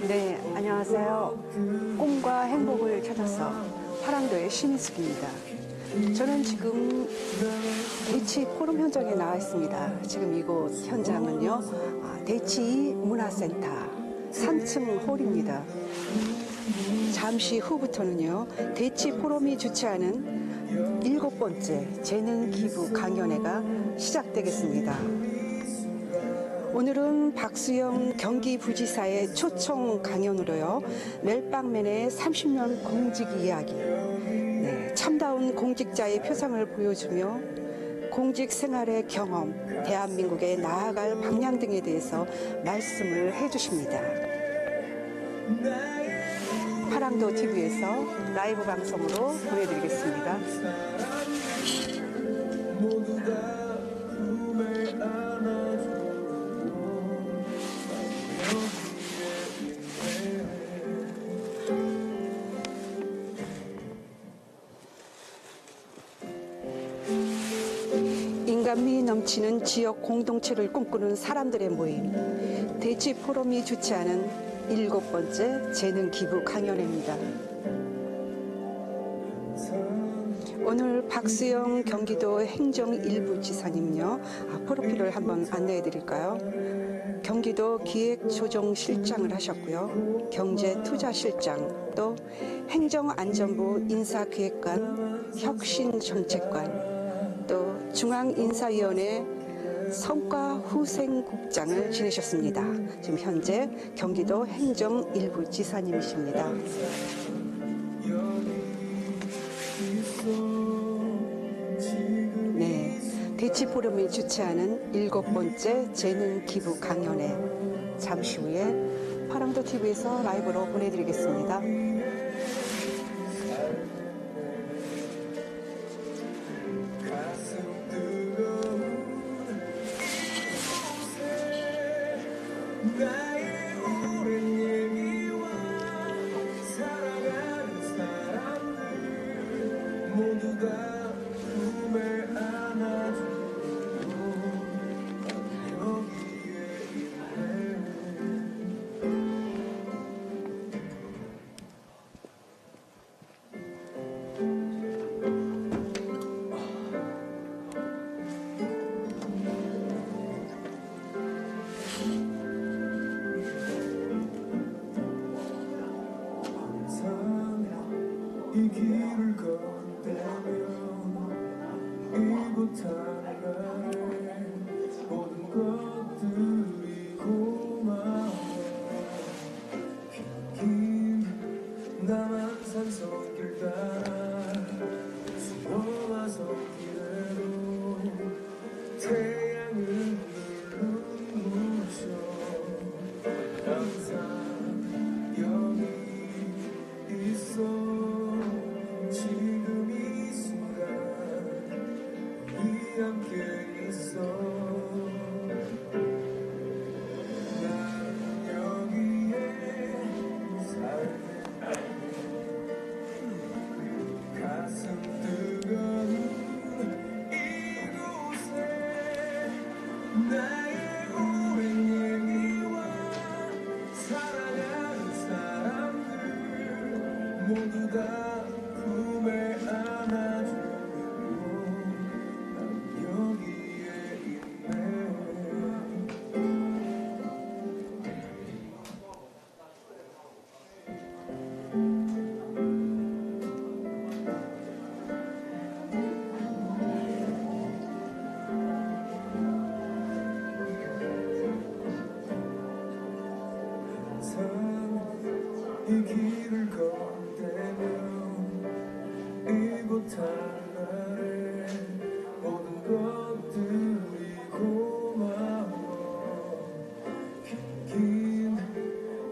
네, 안녕하세요. 꿈과 행복을 찾아서 파랑도의 신희숙입니다. 저는 지금 대치 포럼 현장에 나와 있습니다. 지금 이곳 현장은요, 대치 문화센터 3층 홀입니다. 잠시 후부터는요, 대치 포럼이 주최하는 7번째 재능 기부 강연회가 시작되겠습니다. 오늘은 박수영 경기부지사의 초청 강연으로요, 멜빵맨의 30년 공직 이야기, 참다운 공직자의 표상을 보여주며 공직 생활의 경험, 대한민국에 나아갈 방향 등에 대해서 말씀을 해주십니다. 파랑도 TV에서 라이브 방송으로 보내드리겠습니다. 인간미 넘치는 지역 공동체를 꿈꾸는 사람들의 모임, 대치 포럼이 주최하는 7번째 재능 기부 강연회입니다. 오늘 박수영 경기도 행정 일부 지사님요, 프로필을 한번 안내해 드릴까요? 경기도 기획조정실장을 하셨고요, 경제투자실장, 또 행정안전부 인사기획관, 혁신정책관, 또 중앙인사위원회 성과후생국장을 지내셨습니다. 지금 현재 경기도 행정 일부 지사님이십니다. 네, 대치 포럼이 주최하는 7번째 재능 기부 강연회, 잠시 후에 파랑도 TV에서 라이브로 보내드리겠습니다. 나의 오랜 얘기와 살아가는 사람들 모두 다 꿈에 안아주고 여기에 있네. 이 길을 걷다면 이곳 하나에 모든 것들이 고마워. 긴 남한산 손길 따라 숨어와서 길에로 태양은 눈부셔. 항상 여기 있어. 함께 있어. 난 여기에 살게. 가슴 뜨거운 이곳에 나의 오랜 얘기와 살아가는 사람들 모두 다 꿈에 안아주고 이 길을 걷 못한 나의 모든 것들이 고마워. 긴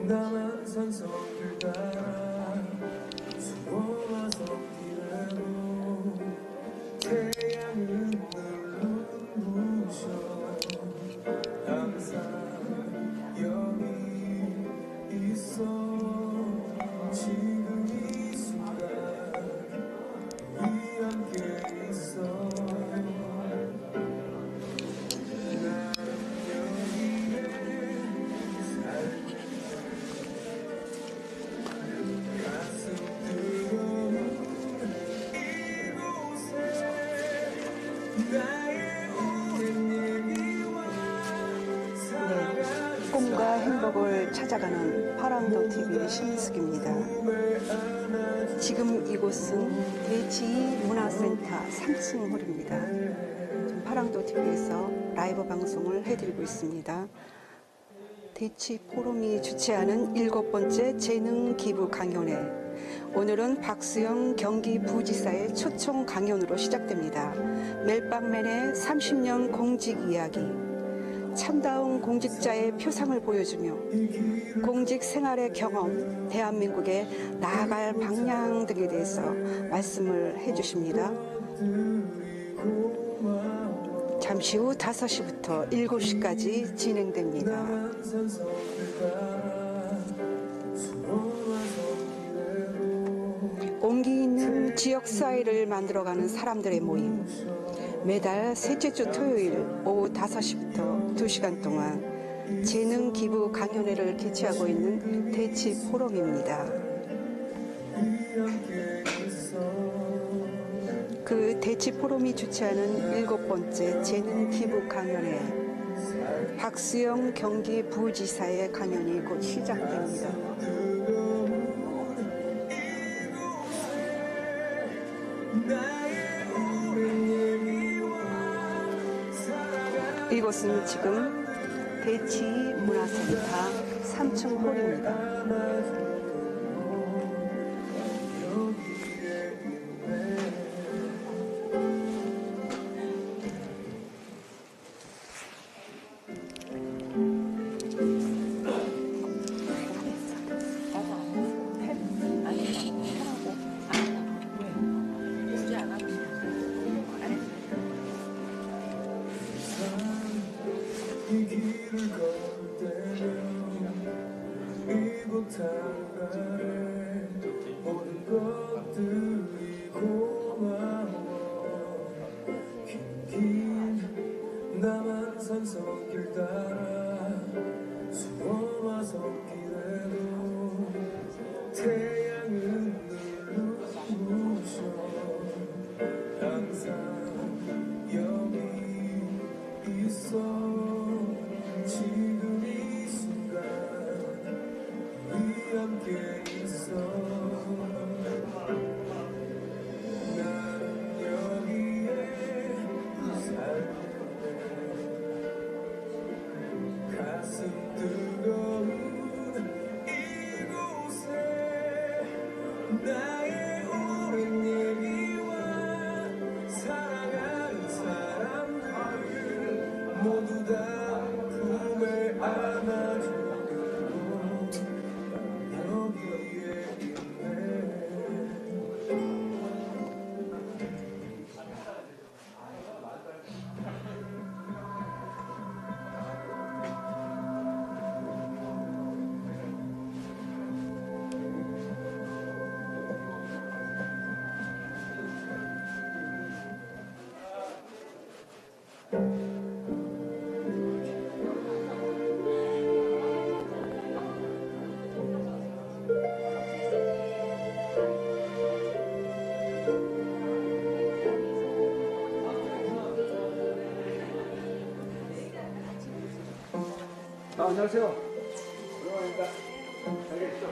나만 산속을 따라 숨어와 섰기라도 태양은 늘 눈부셔. 항상 여기 있어. 지금 이 순간 우리 함께 있어. 나는 여기에 살고 가슴 뜨거운 이곳에 나의 오랜 얘기와 살아가는 꿈과 행복을 찾아가는 파랑도 TV 신숙입니다. 지금 이곳은 대치 문화센터 3층 홀입니다. 파랑도 TV에서 라이브 방송을 해드리고 있습니다. 대치 포럼이 주최하는 7번째 재능 기부 강연회. 오늘은 박수영 경기부지사의 초청 강연으로 시작됩니다. 멜빵맨의 30년 공직 이야기. 참다운 공직자의 표상을 보여주며 공직 생활의 경험, 대한민국의 나아갈 방향 등에 대해서 말씀을 해주십니다. 잠시 후 5시부터 7시까지 진행됩니다. 온기 있는 지역사회를 만들어가는 사람들의 모임. 매달 셋째 주 토요일 오후 5시부터 2시간 동안 재능 기부 강연회를 개최하고 있는 대치 포럼입니다. 그 대치 포럼이 주최하는 7번째 재능 기부 강연회. 박수영 경기부지사의 강연이 곧 시작됩니다. 이곳은 지금 대치 문화센터 3층 홀입니다. 이 길을 걸을 때면 이곳 하나에 모든 것들이 고마워. 긴 나만 산속길 따라 숨어와 섰기에도 태양은 늘 눈부셔. 항상 여기 있어. 지금 이 순간 우리 함께 있어. 나는 여기에 살는데 가슴 뜨거운 이곳에 나의 오랜 얘기와 살아가는 사람들 모두 다 품에 안아주고 여기에 있네. 안녕하세요. 오랜만입니다. 잘 계시죠?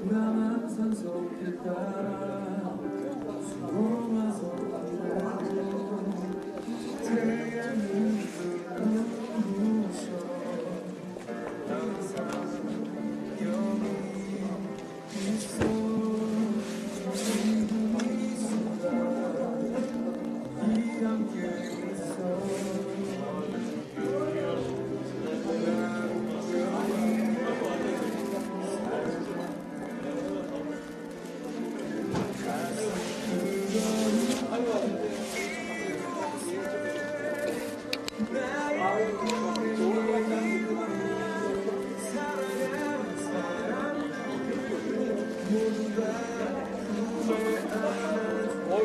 나만 산속길 따라 숨어서 태양은 부셔 항상 여기 있어 지금 이 순간 이 함께 있어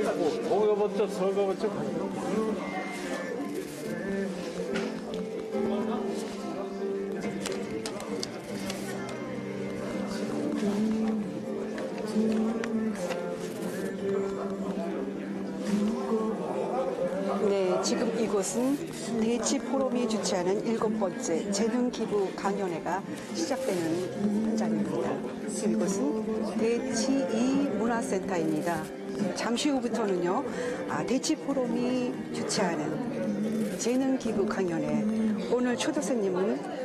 어이구, 거기가 먼저 저거 먼저 가요. 네, 지금 이곳은 대치 포럼이 주최하는 7번째 재능 기부 강연회가 시작되는 현장입니다. 지금 이곳은 대치 2 문화센터입니다. 잠시 후부터는요, 대치 포럼이 주최하는 재능 기부 강연회. 오늘 초대손님은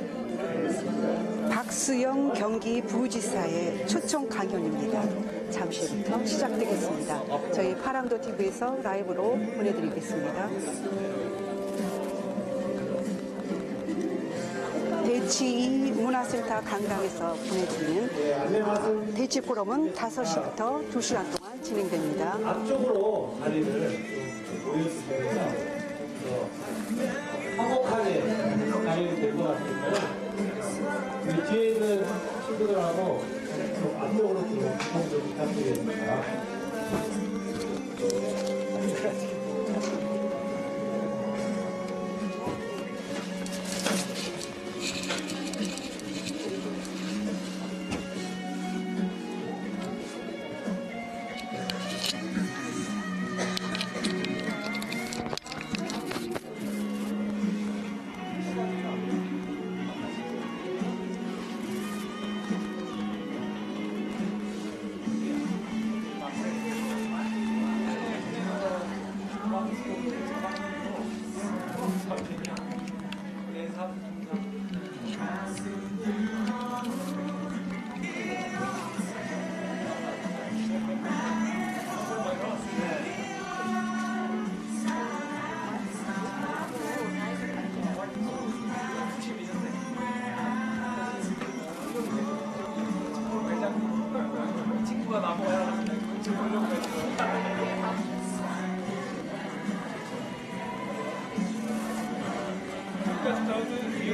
박수영 경기 부지사의 초청 강연입니다. 잠시 후부터 시작되겠습니다. 저희 파랑도 TV에서 라이브로 보내드리겠습니다. 대치 문화센터 강당에서 보내드리는 대치 포럼은 5시부터 2시간 동안 진행됩니다. 앞쪽으로 다리를 모여주시면서 화목하게 다니면 될 것 같으니까요. 우리 뒤에 있는 친구들하고 좀 앞쪽으로 좀 부탁 좀 부탁드리겠습니다.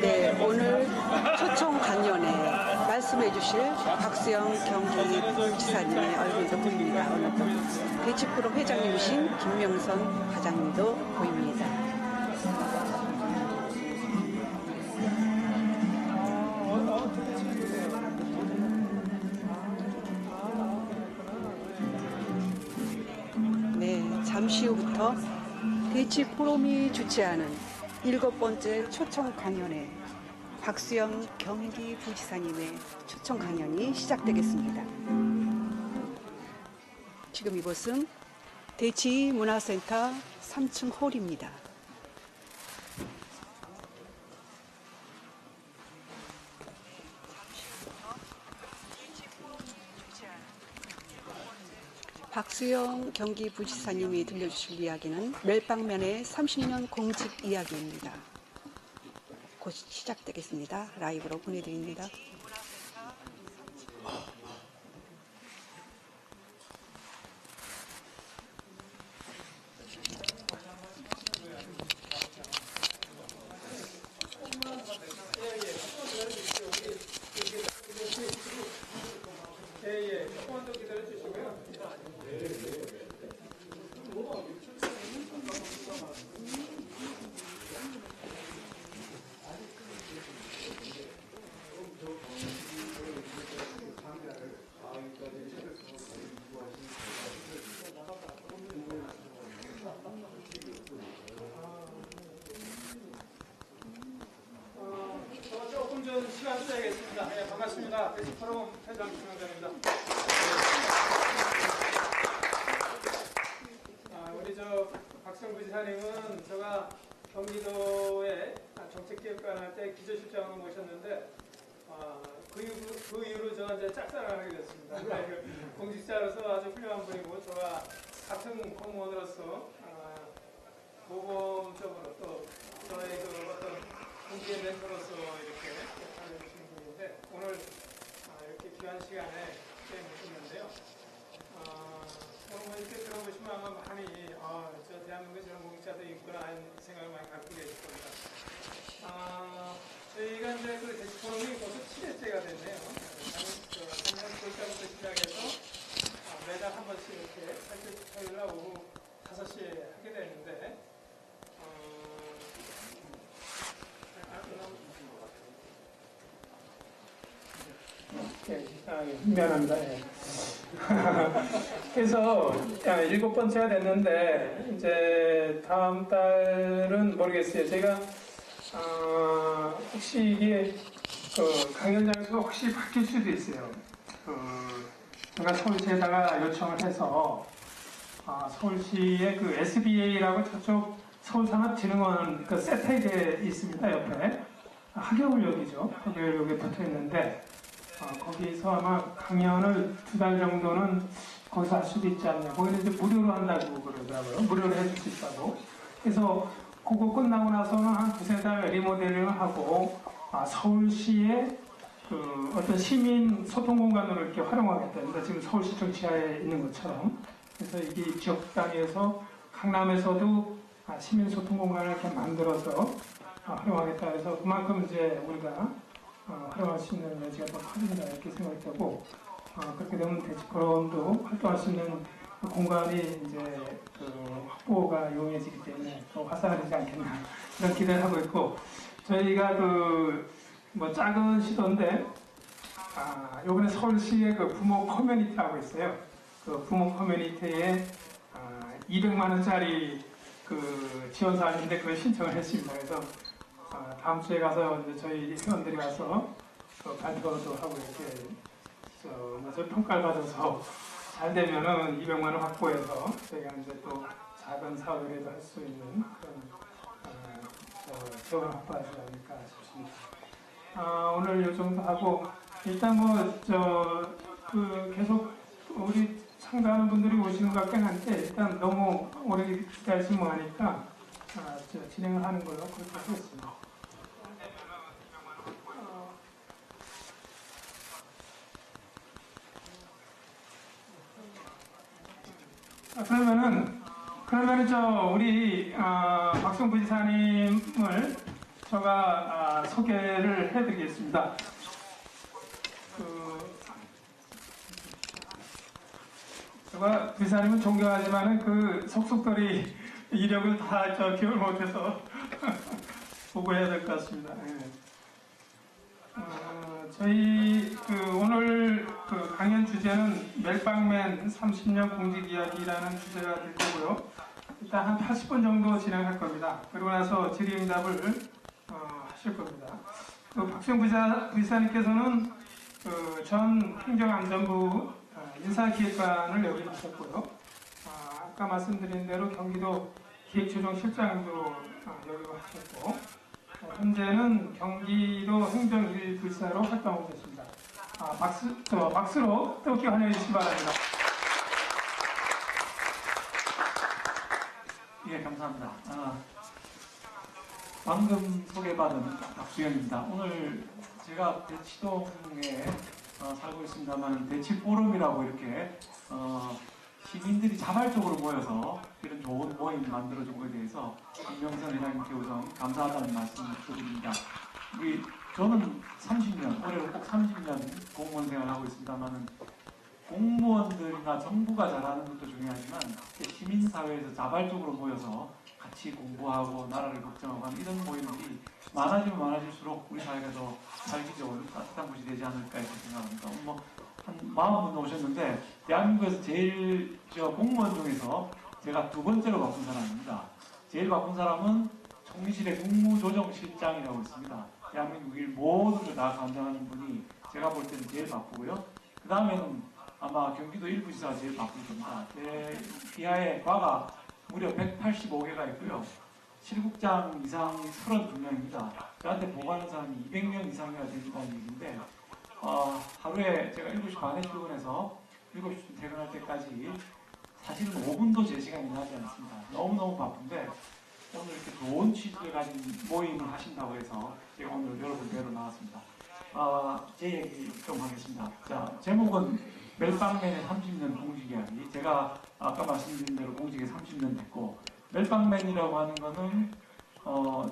네, 오늘 초청 강연에 말씀해 주실 박수영 경기지사님의 얼굴도 보입니다. 오늘 또 대치프로 회장님이신 김명선 과장님도 보입니다. 네, 잠시 후부터 대치 포럼이 주최하는 7번째 초청 강연회 박수영 경기부지사님의 초청 강연이 시작되겠습니다. 지금 이곳은 대치 문화센터 3층 홀입니다. 박수영 경기부지사님이 들려주실 이야기는 멜빵면의 30년 공직 이야기입니다. 곧 시작되겠습니다. 라이브로 보내드립니다. 저는 이제 짝사랑을 하게 됐습니다. 그 공직자로서 아주 훌륭한 분이고 저와 같은 공무원으로서 모범적으로 또 저의 그 어떤 공직의 멘토로서 이렇게 알려주시는 분인데 오늘 이렇게 귀한 시간에 모셨는데요. 오늘 뭐 이렇게 들어보시면 아마 많이 저 대한민국에 저런 공직자들이 있구나 하는 생각을 많이 갖고 계실 겁니다. 저희가 이제 그 대치포럼이 벌써 7회째가 됐네요. 작년 9월달부터 시작해서 매달 한 번씩 이렇게 토요일 날 오후 5시에 하게 되는데 미안합니다. 그래서 7번째가 됐는데 이제 다음 달은 모르겠어요. 제가 혹시 이게 그 강연 장소가 혹시 바뀔 수도 있어요. 제가 서울시에다가 요청을 해서 서울시의 그 SBA라고 저쪽 서울산업진흥원 그 세택에 있습니다. 옆에 하계울역이죠. 하계울역에 붙어 있는데 거기서 아마 강연을 2달 정도는 거기서 할 수도 있지 않냐. 거기는 이제 무료로 한다고 그러더라고요. 무료로 해줄 수 있다고. 그래서 그거 끝나고 나서는 한 2~3달 리모델링을 하고 서울시의 그 어떤 시민 소통 공간으로 이렇게 활용하겠다는데 지금 서울시청 지하에 있는 것처럼. 그래서 이게 지역당에서 강남에서도 시민 소통 공간을 이렇게 만들어서 활용하겠다 해서 그만큼 이제 우리가 활용할 수 있는 여지가 더 커진다 이렇게 생각되고 그렇게 되면 대치포럼도 활동할 수 있는 그 공간이 이제 그 확보가 용이해지기 때문에 더 활성화되지 않겠나 이런 기대를 하고 있고 저희가 그 뭐 작은 시도인데 요번에 서울시의 그 부모 커뮤니티라고 있어요. 그 부모 커뮤니티에 200만 원짜리 그 지원 사항인데 그걸 신청을 했습니다. 그래서 다음 주에 가서 이제 저희 회원들이 가서 발표도 하고 이렇게 저 평가를 받아서 잘 되면은 200만 원 확보해서 저희가 이제 또 작은 사업이라도 할 수 있는 그런 지원을 확보하지 않을까 싶습니다. 오늘 이 정도 하고 일단 계속 우리 참가하는 분들이 오시는 것 같긴 한데 일단 너무 오래 기다리시면 뭐하니까 진행을 하는 걸로 그렇게 하겠습니다. 그러면은 우리 박성부 지사님을 제가 소개를 해드리겠습니다. 제가 지사님은 존경하지만은 그 속속들이 이력을 다 기억을 못해서 보고해야 될 것 같습니다. 저희 오늘 강연 주제는 멜빵맨 30년 공직 이야기라는 주제가 될 거고요. 일단 한 80분 정도 진행할 겁니다. 그러고 나서 질의응답을 하실 겁니다. 박수영 부지사님께서는 전 행정안전부 인사기획관을 여기 하셨고요. 아까 말씀드린 대로 경기도 기획조정실장도 여기 하셨고 현재는 경기도 행정 1불사로 활동하고 계십니다. 박수로 뜨겁게 환영해 주시기 바랍니다. 예, 감사합니다. 방금 소개받은 박수영입니다. 오늘 제가 대치동에 살고 있습니다만 대치포럼이라고 이렇게 시민들이 자발적으로 모여서 이런 좋은 모임 만들어준 것에 대해서 김명선 회장님께 우선 감사하다는 말씀을 드립니다. 저는 30년, 올해 꼭 30년 공무원 생활하고 있습니다만 공무원들이나 정부가 잘하는 것도 중요하지만 시민사회에서 자발적으로 모여서 같이 공부하고 나라를 걱정하고 하는 이런 모임들이 많아지면 많아질수록 우리 사회가 더 살기 좋은 따뜻한 곳이 되지 않을까 이렇게 생각합니다. 한 40분 오셨는데 대한민국에서 제일 공무원 중에서 제가 2번째로 바쁜 사람입니다. 제일 바쁜 사람은 총리실의 국무조정실장이라고 있습니다. 대한민국 일 모든 걸 다 감당하는 분이 제가 볼 때는 제일 바쁘고요. 그 다음에는 아마 경기도 일부지사가 제일 바쁠 겁니다. 제 이하에 과가 무려 185개가 있고요. 실국장 이상이 32명입니다. 저한테 보고하는 사람이 200명 이상이나 된다는 얘기인데 하루에 제가 7시 반에 출근해서 7시쯤 퇴근할 때까지 사실은 5분도 제 시간이 나지 않습니다. 너무너무 바쁜데 오늘 이렇게 좋은 취지를 가진 모임을 하신다고 해서 제가 오늘 여러분 뵈러 나왔습니다. 제 얘기 좀 하겠습니다. 자, 제목은 멜빵맨의 30년 공직 이야기. 제가 아까 말씀드린 대로 공직에 30년 됐고, 멜빵맨이라고 하는 거는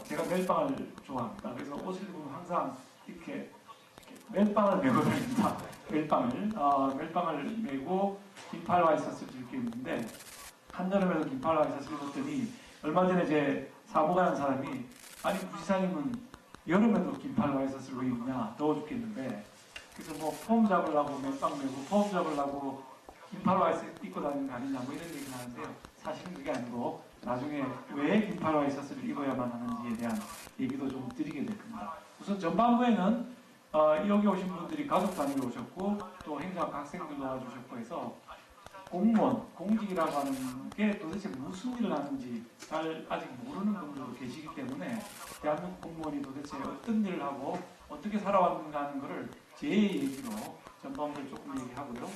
제가 멜빵을 좋아합니다. 그래서 옷을 입으면 항상 이렇게 멜빵을 메고 다닙니다. 멜빵을 메고 긴팔 와이셔츠를 입고 있는데, 한여름에도 긴팔 와이셔츠를 입었더니 얼마 전에 제 사고가는 사람이 아니 부지사님은 여름에도 긴팔 와이셔츠를 왜 입냐, 더워 죽겠는데, 그래서 뭐 폼 잡으려고 멜빵 메고 폼 잡으려고 긴팔 와이셔츠 입고 다니는 거 아니냐 뭐 이런 얘기를 하는데요. 사실은 그게 아니고 나중에 왜 긴팔 와이셔츠를 입어야만 하는지에 대한 얘기도 좀 드리게 될 겁니다. 우선 전반부에는 여기 오신 분들이 가족 단위로 오셨고 또 행정학 학생들도 와주셨고 해서 공무원, 공직이라고 하는 게 도대체 무슨 일을 하는지 잘 아직 모르는 분들도 계시기 때문에 대한민국 공무원이 도대체 어떤 일을 하고 어떻게 살아왔는가 하는 것을 제 얘기로 전반부에 조금 얘기하고요.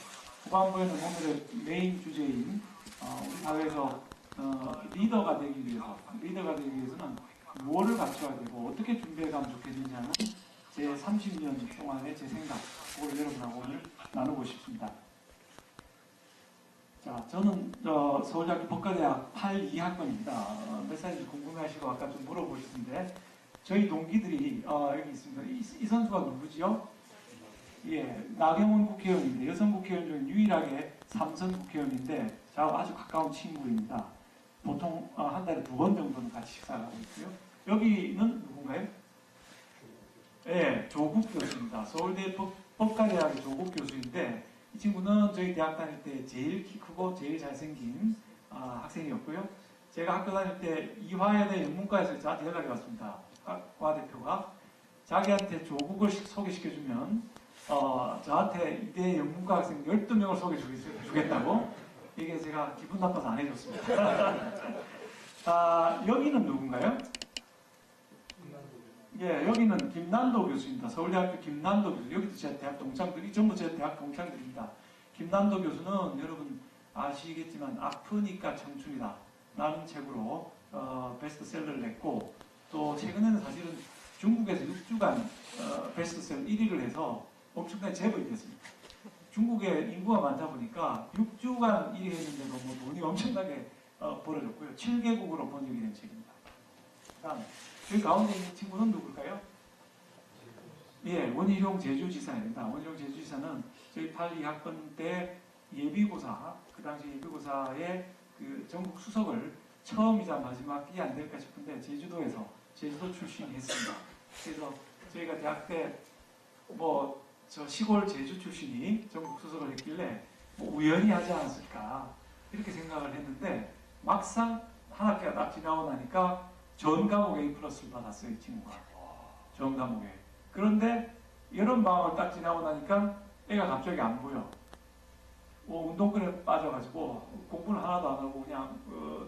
후반부에는 오늘의 메인 주제인 우리 사회에서 리더가 되기 위해서는 무엇을 갖춰야 되고 어떻게 준비해가면 좋겠는지 하는 제 30년 동안의 제 생각, 그걸 여러분하고 오늘 나누고 싶습니다. 자, 저는 서울대학교 법과대학 82학번입니다. 몇 살인지 궁금해하시고 아까 좀 물어보셨는데 저희 동기들이 여기 있습니다. 이 선수가 누구지요? 예, 나경원 국회의원인데 여성 국회의원 중에 유일하게 삼선 국회의원인데 저하고 아주 가까운 친구입니다. 보통 한 달에 2번 정도는 같이 식사를 하고 있고요. 여기는 누군가요? 예, 조국 교수입니다. 서울대 법과대학의 조국 교수인데 이 친구는 저희 대학 다닐 때 제일 키 크고 제일 잘생긴 학생이었고요. 제가 학교 다닐 때 이화여대 영문과에서 저한테 연락이 왔습니다. 과 대표가 자기한테 조국을 소개시켜주면 저한테 이대 영문과 학생 12명을 소개해주겠다고. 이게 제가 기분 나빠서 안 해줬습니다. 여기는 누군가요? 예, 여기는 김난도 교수입니다. 서울대학교 김난도 교수. 여기도 제 대학 동창들이 전부 제 대학 동창들입니다. 김난도 교수는 여러분 아시겠지만 아프니까 청춘이다 라는 책으로 베스트셀러를 냈고 또 최근에는 사실은 중국에서 6주간 베스트셀러 1위를 해서 엄청나게 재벌이 됐습니다. 중국에 인구가 많다 보니까 6주간 1위 했는데도 뭐 돈이 엄청나게 벌어졌고요. 7개국으로 번역이 된 책입니다. 다음 여기 가운데 있는 친구는 누굴까요? 예, 원희룡 제주지사입니다. 원희룡 제주지사는 저희 82학번 때 예비고사, 그 당시 예비고사의 그 전국 수석을 처음이자 마지막이 안 될까 싶은데 제주도에서 제주도 출신이 했습니다. 그래서 저희가 대학 때 뭐 저 시골 제주 출신이 전국 수석을 했길래 뭐 우연히 하지 않았을까 이렇게 생각을 했는데 막상 한 학기가 딱 지나고 나니까 전 과목 A 플러스를 받았어요, 이 친구가. 전 과목에. 그런데 여름 방학을 딱 지나고 나니까 애가 갑자기 안 보여. 운동권에 빠져가지고 공부를 하나도 안 하고 그냥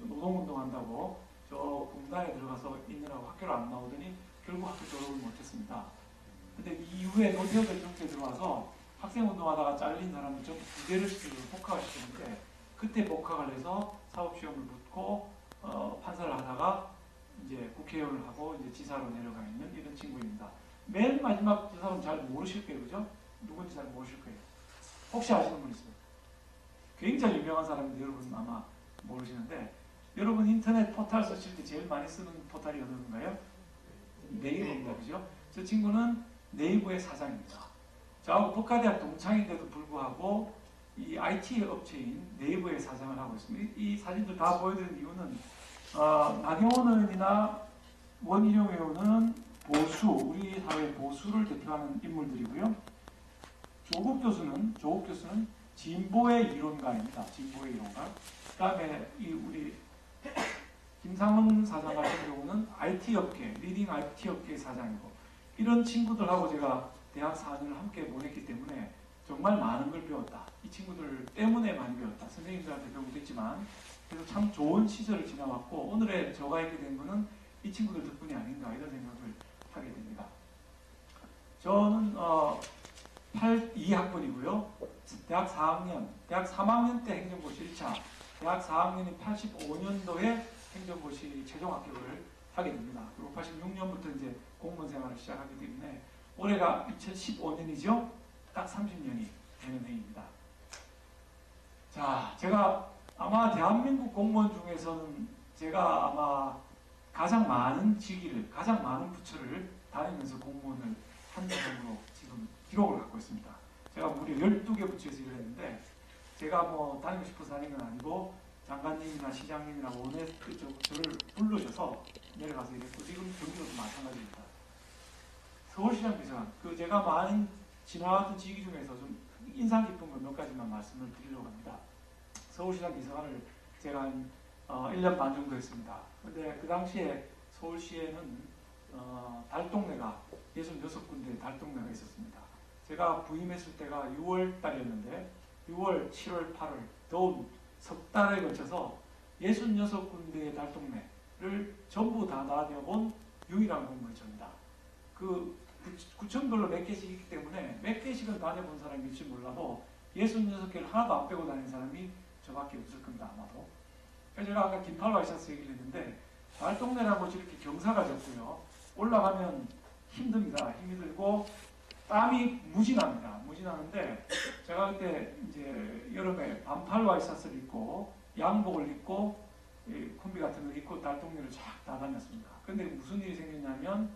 노동운동 한다고 저 공단에 들어가서 있느라고 학교를 안 나오더니 결국 학교 졸업을 못했습니다. 근데 이후에 노태우대 정치에 들어와서 학생운동하다가 잘린 사람을 전부 부재를 시키고 복학을 시켰는데 그때 복학을 해서 사법시험을 붙고 판사를 하다가 이제 국회의원을 하고 이제 지사로 내려가 있는 이런 친구입니다. 맨 마지막 지사는 잘 모르실 거예요, 그죠? 누군지 잘 모르실 거예요. 혹시 아시는 분 있어요? 굉장히 유명한 사람인데 여러분 아마 모르시는데 여러분 인터넷 포털 쓰실 때 제일 많이 쓰는 포털이 어느 건가요? 네이버입니다, 그죠? 저 친구는 네이버의 사장입니다. 저하고 법과대학 동창인데도 불구하고 이 IT 업체인 네이버의 사장을 하고 있습니다. 이 사진들 다 보여드린 이유는 나경원 의원이나 원희룡 의원은 보수, 우리 사회의 보수를 대표하는 인물들이고요. 조국 교수는 진보의 이론가입니다. 진보의 이론가. 그 다음에 우리 김상훈 사장 같은 경우는 IT 업계, 리딩 IT 업계의 사장이고 이런 친구들하고 제가 대학 4년을 함께 보냈기 때문에 정말 많은 걸 배웠다. 이 친구들 때문에 많이 배웠다. 선생님들한테 배우기도 했지만 그래서 참 좋은 시절을 지나왔고 오늘의 저가 있게 된 거는 이 친구들 덕분이 아닌가 이런 생각을 하게 됩니다. 저는 82학번이고요. 대학 3학년 때 행정고시 1차, 대학 4학년인 85년도에 행정고시 최종 합격을 하게 됩니다. 그리고 86년부터 이제 공무원 생활을 시작하기 때문에 올해가 2015년이죠. 딱 30년이 되는 해입니다. 자, 제가 아마 대한민국 공무원 중에서는 제가 아마 가장 많은 직위를, 가장 많은 부처를 다니면서 공무원을 한 사람으로 지금 기록을 갖고 있습니다. 제가 무려 12개 부처에서 일을 했는데, 제가 뭐 다니고 싶어서 다닌 건 아니고 장관님이나 시장님이나 원외 저를 불러줘서 내려가서 일했고, 지금 경기도도 마찬가지입니다. 서울시장 비서관, 제가 많은 지나왔던 직위 중에서 좀 인상 깊은 거 몇 가지만 말씀을 드리려고 합니다. 서울시장 비서관을 제가 한 1년 반 정도 했습니다. 근데 그 당시에 서울시에는 달동네가 66군데 달동네가 있었습니다. 제가 부임했을 때가 6월 달이었는데 6월, 7월, 8월 더운 석 달에 걸쳐서 66군데의 달동네를 전부 다 다녀본 유일한 공무원입니다. 그 구청별로 몇 개씩 있기 때문에 몇 개씩은 다녀본 사람일지 몰라도 66개를 하나도 안 빼고 다니는 사람이 저밖에 없을 겁니다, 아마도. 그래서 제가 아까 긴팔 와이셔츠 얘기를 했는데, 달동네라고 이렇게 경사가 졌고요. 올라가면 힘듭니다. 힘이 들고 땀이 무진합니다. 무진하는데, 제가 그때 이제 여름에 반팔 와이셔츠를 입고 양복을 입고 콤비 같은 걸 입고 달동네를 쫙 다 다녔습니다. 근데 무슨 일이 생겼냐면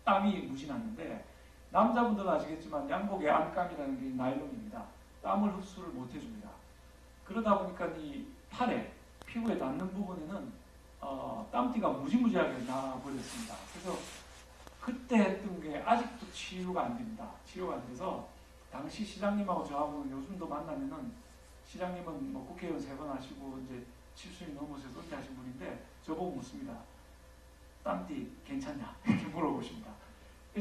땀이 무진하는데, 남자분들은 아시겠지만 양복의 안감이라는 게 나일론입니다. 땀을 흡수를 못 해줍니다. 그러다 보니까 이 팔에, 피부에 닿는 부분에는 땀띠가 무지무지하게 나버렸습니다. 그래서 그때 했던 게 아직도 치유가 안 됩니다. 치유가 안 돼서 당시 시장님하고 저하고는 요즘도 만나면은, 시장님은 뭐 국회의원 3번 하시고 이제 70이 넘으셔서 은퇴하신 분인데 저보고 묻습니다. 땀띠 괜찮냐? 이렇게 물어보십니다.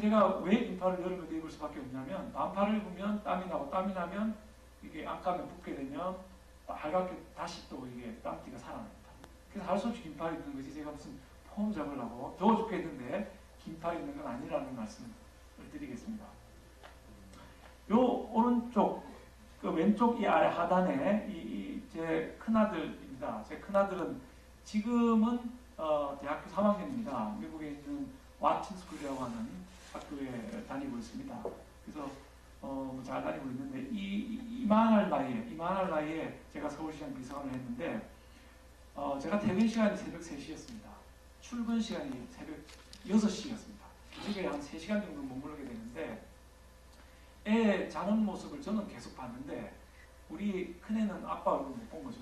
제가 왜 긴팔을 여름에 입을 수밖에 없냐면, 반팔을 입으면 땀이 나고, 땀이 나면 이게 안감에 붙게 되면 빨갛게 다시 또 이게 땀띠가 살아납니다. 그래서 할 수 없이 긴팔 입는 거지, 제가 무슨 폼 잡으려고 더워 죽겠는데 긴팔 입는 건 아니라는 말씀을 드리겠습니다. 요 오른쪽, 그 왼쪽 이 아래 하단에 제 큰아들입니다. 제 큰아들은 지금은 대학교 3학년입니다. 미국에 있는 와튼스쿨이라고 하는 학교에 다니고 있습니다. 그래서 잘 다니고 있는데, 이만할 나이에 제가 서울시장 비서관을 했는데, 제가 퇴근 시간이 새벽 3시였습니다. 출근 시간이 새벽 6시였습니다. 집에 한 3시간 정도 머무르게 되는데, 애 자는 모습을 저는 계속 봤는데, 우리 큰애는 아빠 얼굴 못 본 거죠.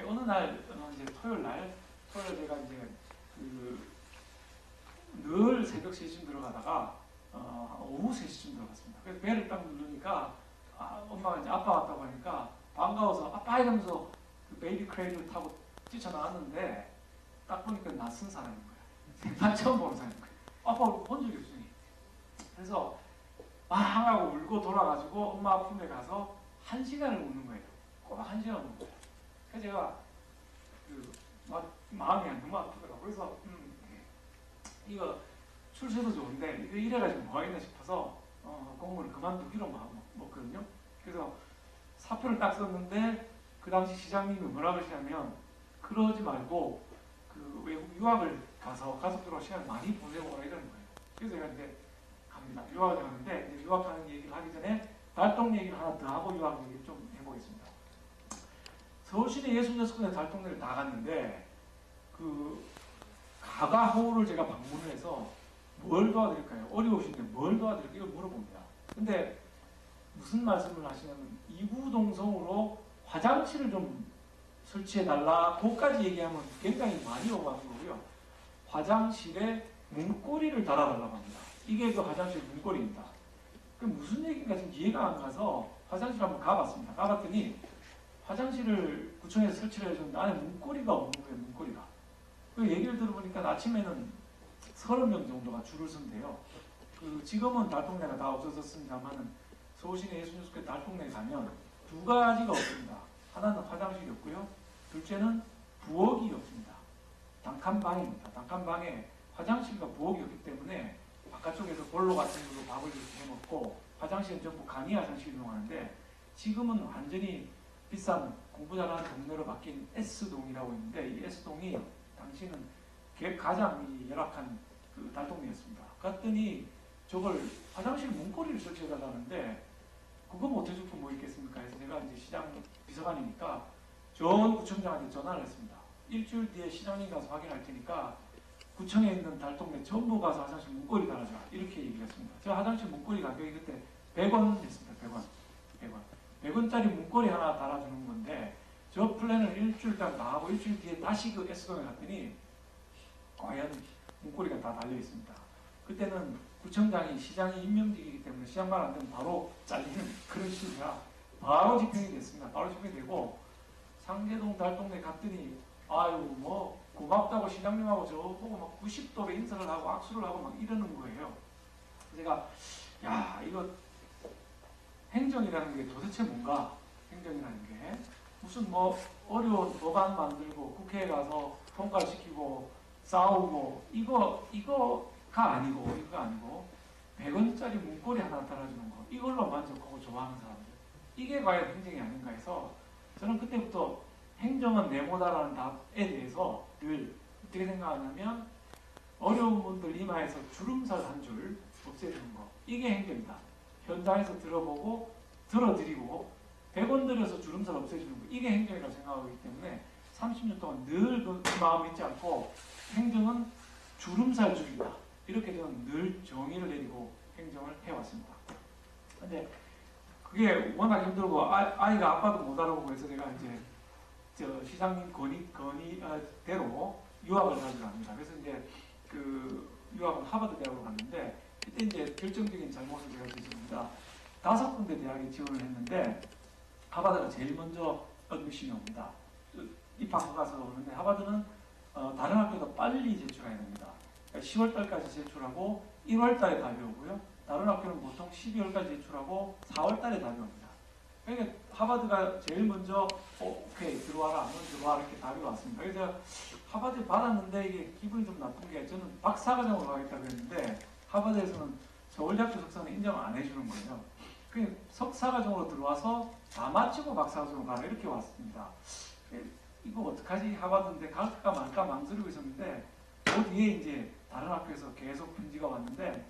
어느 날, 이제 토요일 제가 이제 늘 새벽 3시쯤 들어가다가 오후 3시쯤 들어갔습니다. 그래서 배를 딱 누르니까 엄마가 이제 아빠 왔다고 하니까 반가워서 아빠 이러면서 그 베이비 크레이를 타고 뛰쳐나왔는데, 딱 보니까 낯선 사람인 거예요. 난 처음 보는 사람인 거예요. 아빠 본 적이 없으니. 그래서 막 하고 울고 돌아가지고 엄마 품에 가서 1시간을 우는 거예요. 꼬박 1시간 우는 거예요. 그래서 제가 마음이 너무 아프더라고요. 그래서 이거 출세도 좋은데 이거 이래가지고 뭐 하겠나 싶어서 공무원을 그만두기로 먹거든요. 그래서 사표를 딱 썼는데, 그 당시 시장님이 뭐라 그러시냐면, 그러지 말고 그 외국 유학을 가서 가족들하고 시간을 많이 보내고 오라 이러는 거예요. 그래서 제가 이제 갑니다. 유학을 가는데, 이제 유학하는 얘기를 하기 전에 달동 얘기를 하나 더 하고 유학 얘기를 좀 해보겠습니다. 서울시내 66군데 달동네를 다 갔는데, 가가호우를 제가 방문을 해서 뭘 도와드릴까요? 어려우신데 뭘 도와드릴까요? 이걸 물어봅니다. 근데 무슨 말씀을 하시냐면, 이구동성으로 화장실을 좀 설치해달라, 그것까지 얘기하면 굉장히 많이 오가는 거고요. 화장실에 문고리를 달아달라고 합니다. 이게 그 화장실 문고리입니다. 그 무슨 얘기인가 지금 이해가 안 가서 화장실 한번 가봤습니다. 가봤더니 화장실을 구청에서 설치를 해줬는데 안에 문고리가 없는 거예요. 문고리가. 그 얘기를 들어보니까 아침에는 30명 정도가 줄을 선대요. 지금은 달동네가 다 없어졌습니다만, 서울시내 66개 달동네에 가면 2가지가 없습니다. 하나는 화장실이 없고요. 둘째는 부엌이 없습니다. 단칸방입니다. 단칸방에 화장실과 부엌이 없기 때문에 바깥쪽에서 볼로 같은 걸로 밥을 이렇게 해먹고, 화장실은 전부 간이 화장실 이용하는데 지금은 완전히 비싼 공부 잘하는 동네로 바뀐 S동이라고 있는데 이 S동이 당시는 가장 열악한 그 달동네였습니다. 갔더니 저걸 화장실 문고리를 설치해달라는데 그거 못 해줄 분 뭐 있겠습니까? 해서 제가 이제 시장 비서관이니까 전 구청장한테 전화를 했습니다. 일주일 뒤에 시장님 가서 확인할 테니까 구청에 있는 달동네 전부 가서 화장실 문고리 달아줘. 이렇게 얘기를 했습니다. 제가 화장실 문고리 가격이 그때 100원 했습니다. 100원짜리 문고리 하나 달아주는 건데 저 플랜을 일주일 동안 다 하고 일주일 뒤에 다시 그 S동에 갔더니 과연 문고리가 다 달려 있습니다. 그때는 구청장이 시장이 임명직이기 때문에 시장 말 안 되면 바로 잘리는 그런 시기라 바로 집행이 됐습니다. 바로 집행이 되고 상계동 달동네 갔더니 아유 뭐 고맙다고 시장님하고 저보고 막 90도로 인사를 하고 악수를 하고 막 이러는 거예요. 제가 야 이거 행정이라는 게 도대체 뭔가 행정이라는 게 무슨 뭐 어려운 법안 만들고 국회에 가서 통과시키고 싸우고 이거가 아니고 100원짜리 문고리 하나 달아주는 거 이걸로 만족하고 좋아하는 사람들 이게 과연 행정이 아닌가 해서 저는 그때부터 행정은 네모다라는 답에 대해서 늘 어떻게 생각하냐면 어려운 분들 이마에서 주름살 한 줄 없애주는 거 이게 행정이다. 현장에서 들어보고 들어드리고 100원 들여서 주름살 없애주는 거 이게 행정이라고 생각하기 때문에 30년 동안 늘 그 마음 잊지 않고 행정은 주름살 줄이다. 이렇게 저는 늘 정의를 내리고 행정을 해왔습니다. 근데 그게 워낙 힘들고 아이가 아빠도 못 알아보고 해서 제가 이제 저 시장님 건의대로 유학을 가기로 합니다. 그래서 이제 그 유학은 하버드 대학으로 갔는데 이때 이제 결정적인 잘못을 제가 저지릅니다. 5군데 대학에 지원을 했는데 하버드가 제일 먼저 어드미션이 옵니다. 입학을 가서 오는데 하버드는 다른 학교보다 빨리 제출해야 됩니다. 그러니까 10월 달까지 제출하고 1월 달에 답이 오고요. 다른 학교는 보통 12월까지 제출하고 4월 달에 답이 옵니다. 그러니까 하버드가 제일 먼저 오케이 들어와라 안 들어와라 이렇게 답이 왔습니다. 그래서 하버드 받았는데 이게 기분이 좀 나쁜 게 저는 박사과정으로 가겠다고 했는데 하버드에서는 서울대학교 석사는 인정 안 해주는 거예요. 그 석사과정으로 들어와서 다 마치고 박사과정으로 가라 이렇게 왔습니다. 이거 어떡하지 하버드인데 갈까 말까 망설이고 있었는데 그 뒤에 이제 다른 학교에서 계속 편지가 왔는데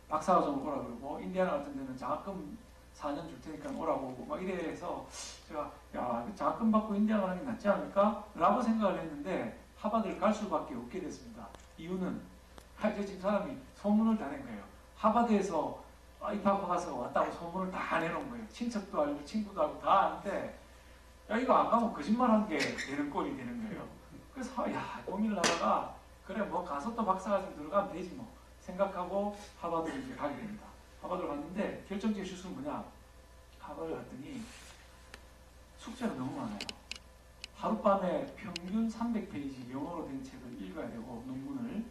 박사과정으로 오라 그러고 인디애나 같은 데는 장학금 4년 줄 테니까 오라고 오고 막 이래서 제가 야 장학금 받고 인디애나 가는 게 낫지 않을까? 라고 생각을 했는데 하버드를 갈 수밖에 없게 됐습니다. 이유는 지금 사람이 소문을 다 낸 거예요. 하버드에서 입학 가서 왔다고 소문을 다 내놓은 거예요. 친척도 알고 친구도 알고 다 아는데 야 이거 안 가면 거짓말한 게 되는 꼴이 되는 거예요. 그래서 야 고민을 하다가 그래 뭐 가서 또 박사과정 들어가면 되지 뭐 생각하고 하버드를 이제 가게 됩니다. 하버드를 갔는데 결정적인 실수는 뭐냐? 하버드를 갔더니 숙제가 너무 많아요. 하룻밤에 평균 300페이지 영어로 된 책을 읽어야 되고 논문을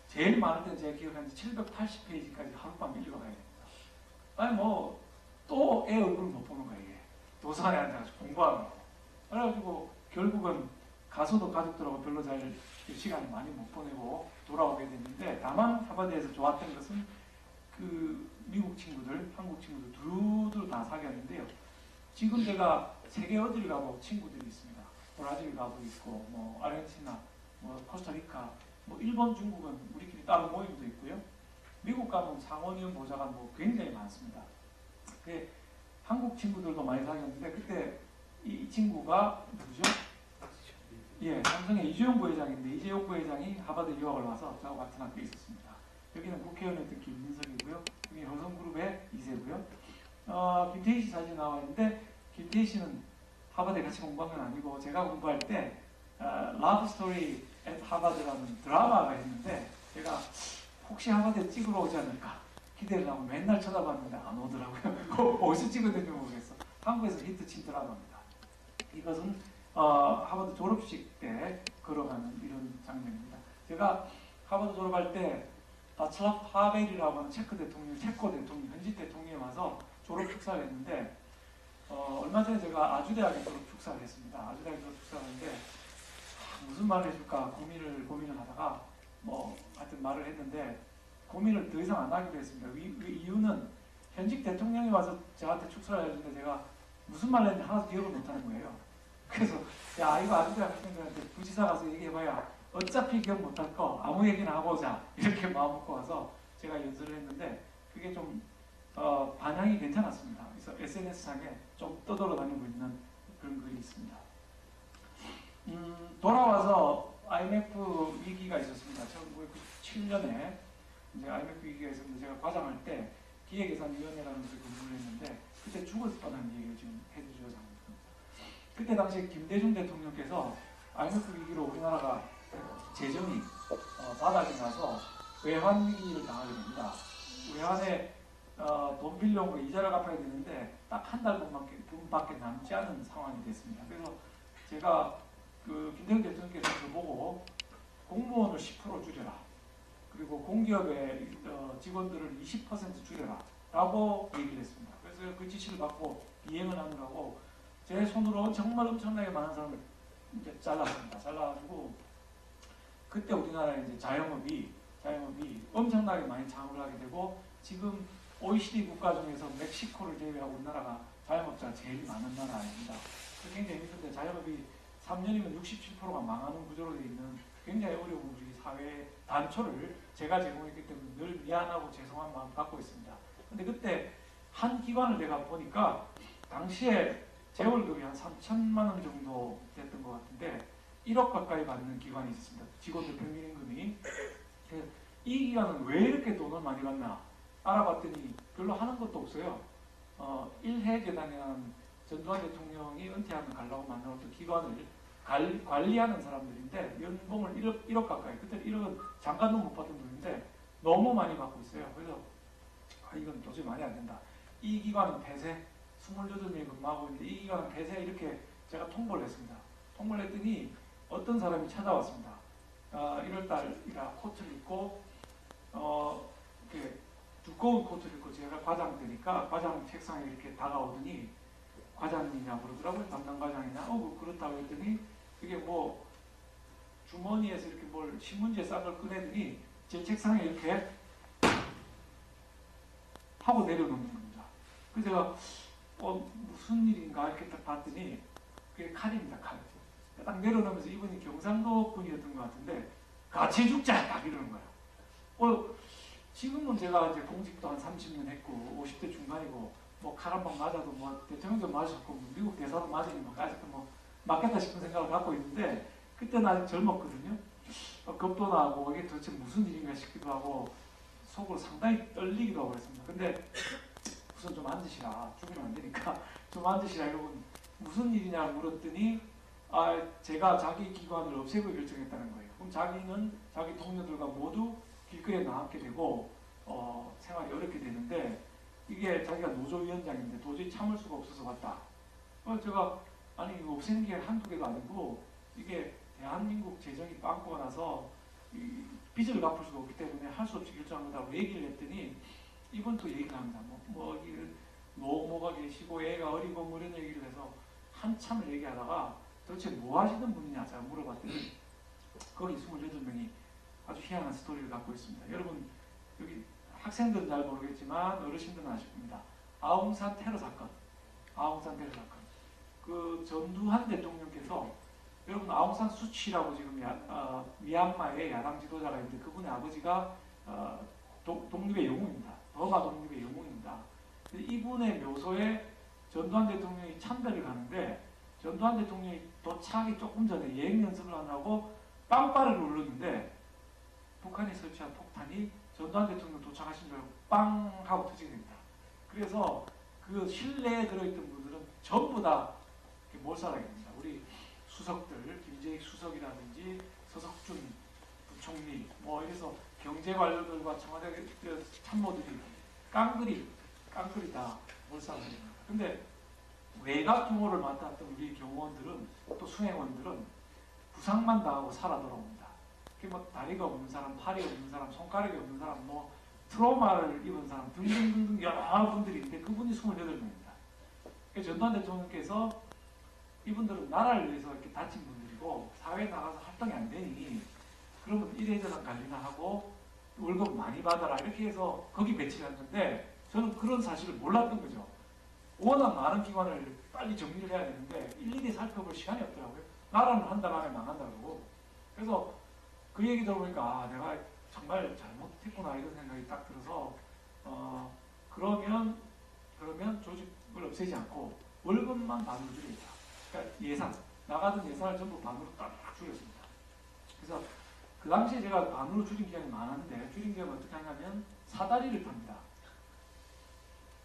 제일 많을 때는 제가 기억하는 780페이지까지 하룻밤에 읽어가야 됩니다. 아니 뭐 또 애 얼굴을 못 보는 거예요. 이게 도서관에 앉아가지고 공부하라고. 그래가지고 결국은 가서도 가족들하고 별로 잘 시간을 많이 못 보내고 돌아오게 됐는데 다만 하버드에서 좋았던 것은 그 미국 친구들, 한국 친구들 두루두루 다 사귀었는데요. 지금 제가 세계 어디를 가도 친구들이 있습니다. 브라질 가도 있고, 뭐 아르헨티나, 뭐 코스타리카, 뭐 일본, 중국은 우리끼리 따로 모임도 있고요. 미국 가면 상원의원 보좌관 뭐 굉장히 많습니다. 그 한국 친구들도 많이 사귀었는데 그때 이 친구가 누구죠? 예, 삼성의 이재용 부회장인데 이재용 부회장이 하버드 유학을 와서 저하고 같은 학교에 있었습니다. 여기는 국회의원이었던 김민석이고요. 여기 여성그룹의 이세고요. 김태희 씨 사진 나와 있는데 김태희 씨는 하버드에 같이 공부한 건 아니고 제가 공부할 때 Love Story at Harvard라는 드라마가 있는데 제가 혹시 하버드에 찍으러 오지 않을까 기대를 하고 맨날 쳐다봤는데 안 오더라고요. 어디서 찍었는지 모르겠어. 한국에서 히트 친 드라마입니다. 이것은 하버드 졸업식 때 걸어가는 이런 장면입니다. 제가 하버드 졸업할 때 바츠라프 하벨이라고 하는 체코 대통령, 현지 대통령이 와서 졸업 축사를 했는데 얼마 전에 제가 아주대학에 졸업 축사를 했습니다. 아주대학에 졸업 축사를 했는데 무슨 말을 해줄까 고민을 하다가 뭐 하여튼 말을 했는데 고민을 더 이상 안 하기로 했습니다. 이유는 현직 대통령이 와서 저한테 축사를 해주는데 제가 무슨 말을 했는지 하나도 기억을 못하는 거예요. 그래서 야 이거 아직도 학생들한테 부지사 가서 얘기해봐야 어차피 기억 못할 거 아무 얘기나 하고 오자 이렇게 마음 먹고 와서 제가 연설을 했는데 그게 좀 반향이 괜찮았습니다. 그래서 SNS상에 좀 떠돌아다니고 있는 그런 글이 있습니다. 돌아와서 IMF 위기가 있었습니다. 1997년에 이제 IMF 위기가 있었는데 제가 과장할 때 기획예산위원회라는 데서 근무를 했는데 그때 죽을 뻔한 얘기를 지금 해주셔서 합니다. 그때 당시 김대중 대통령께서 IMF 위기로 우리나라가 재정이 바닥이 나서 외환 위기를 당하게 됩니다. 외환에 돈 빌려온 거 이자를 갚아야 되는데 딱 한 달 돈밖에 남지 않은 상황이 됐습니다. 그래서 제가 그 김대중 대통령께서 저보고 공무원을 10% 줄여라. 그리고 공기업의 직원들을 20% 줄여라. 라고 얘기를 했습니다. 그래서 그 지시를 받고 이행을 하느라고 제 손으로 정말 엄청나게 많은 사람을 이제 잘랐습니다. 잘라가지고 그때 우리나라 이제 자영업이 엄청나게 많이 창업을 하게 되고 지금 OECD 국가 중에서 멕시코를 제외하고 우리나라가 자영업자가 제일 많은 나라입니다. 굉장히 힘든데 자영업이 3년이면 67%가 망하는 구조로 되어 있는 굉장히 어려운 우리 사회 단초를 제가 제공했기 때문에 늘 미안하고 죄송한 마음 갖고 있습니다. 근데 그때 한 기관을 내가 보니까 당시에 제 월급이 한 3천만 원 정도 됐던 것 같은데 1억 가까이 받는 기관이 있었습니다. 직원들 평균 임금이. 이 기관은 왜 이렇게 돈을 많이 받나 알아봤더니 별로 하는 것도 없어요. 1회 재단이라는 전두환 대통령이 은퇴하면 가려고 만들었던 기관을 관리하는 사람들인데 연봉을 1억 가까이, 그때 1억은 잠깐도 못 받던 돈인데 너무 많이 받고 있어요. 그래서 이건 도저히 말이 안 된다. 이 기관은 폐쇄, 28명이 근무하고 있는데 이 기관은 폐쇄 이렇게 제가 통보를 했습니다. 통보를 했더니 어떤 사람이 찾아왔습니다. 1월달이라 코트를 입고 이렇게 두꺼운 코트를 입고 제가 과장 되니까 과장 책상에 이렇게 다가오더니 과장이냐고 그러더라고요. 담당 과장이냐? 그렇다고 했더니 그게 뭐 주머니에서 이렇게 뭘 신문지에 싼 걸 꺼내더니 제 책상에 이렇게 하고 내려놓는 겁니다. 그래서 제가 무슨 일인가 이렇게 딱 봤더니 그게 칼입니다. 칼. 딱 내려놓으면서 이분이 경상도 분이었던 것 같은데 같이 죽자! 딱 이러는 거예요. 지금은 제가 이제 공직도 한 30년 했고 50대 중반이고 뭐 칼 한 방 맞아도 뭐 대통령도 맞았고 미국 대사도 맞으니 뭐 맞겠다 싶은 생각을 갖고 있는데 그때는 아직 젊었거든요. 겁도 나고 이게 도대체 무슨 일인가 싶기도 하고 속으로 상당히 떨리기도 하고 그랬습니다. 근데 우선 좀 앉으시라. 죽으면 안 되니까 좀 앉으시라 이러고 무슨 일이냐 물었더니 제가 자기 기관을 없애고 결정했다는 거예요. 그럼 자기는 자기 동료들과 모두 길거리에 나앉게 되고 생활이 어렵게 되는데 이게 자기가 노조위원장인데 도저히 참을 수가 없어서 왔다. 제가 아니 이거 없애는 게 한두 개도 아니고 이게 대한민국 재정이 빵꾸가 나서 빚을 갚을 수가 없기 때문에 할 수 없이 결정한 거다고 얘기를 했더니 이번 또 얘기를 합니다. 노모가 계시고 애가 어리고 뭐 이런 얘기를 해서 한참을 얘기하다가 도대체 뭐 하시는 분이냐 제가 물어봤더니 거기 28명이 아주 희한한 스토리를 갖고 있습니다. 여러분 여기 학생들은 잘 모르겠지만 어르신들은 아실 겁니다. 아웅산 테러 사건. 그 전두환 대통령께서 여러분 아웅산 수치라고 지금 미얀마의 야당 지도자가 있는데 그분의 아버지가 독립의 영웅입니다. 버마 독립의 영웅입니다. 이분의 묘소에 전두환 대통령이 참배를 가는데 전두환 대통령이 도착하기 조금 전에 예행 연습을 하느라고 빵빠를 눌렀는데 북한이 설치한 폭탄이 전두환 대통령 도착하신 줄 알고 빵 하고 터지게 됩니다. 그래서 그 실내에 들어있던 분들은 전부 다 몰살하게 됩니다. 우리 수석들, 김재익 수석이라든지 서석준 부총리 뭐 이래서 경제 관료들과 청와대 참모들이 깡그리 다 몰살하게 됩니다. 근데 외곽 규모를 맡았던 우리 경호원들은 또 수행원들은 부상만 당하고 살아 돌아옵니다. 뭐 다리가 없는 사람, 팔이 없는 사람, 손가락이 없는 사람, 뭐 트라우마를 입은 사람 등등등등 여러 분들이 있는데 그분이 28명입니다. 전두환 대통령께서 이분들은 나라를 위해서 이렇게 다친 분들이고 사회에 나가서 활동이 안 되니 그러면 이래저래 관리나 하고 월급 많이 받아라 이렇게 해서 거기 배치를 했는데 저는 그런 사실을 몰랐던 거죠. 워낙 많은 기관을 빨리 정리를 해야 되는데 일일이 살펴볼 시간이 없더라고요. 나라는 한 달 안에 망한다고. 그래서 그 얘기 들어보니까 아, 내가 정말 잘못했구나 이런 생각이 딱 들어서 그러면 조직을 없애지 않고 월급만 반으로 줄이자. 그러니까 예산, 나가던 예산을 전부 반으로 딱 줄였습니다. 그래서 그 당시에 제가 반으로 줄인 기간이 많았는데 줄인 기간은 어떻게 하냐면 사다리를 탑니다.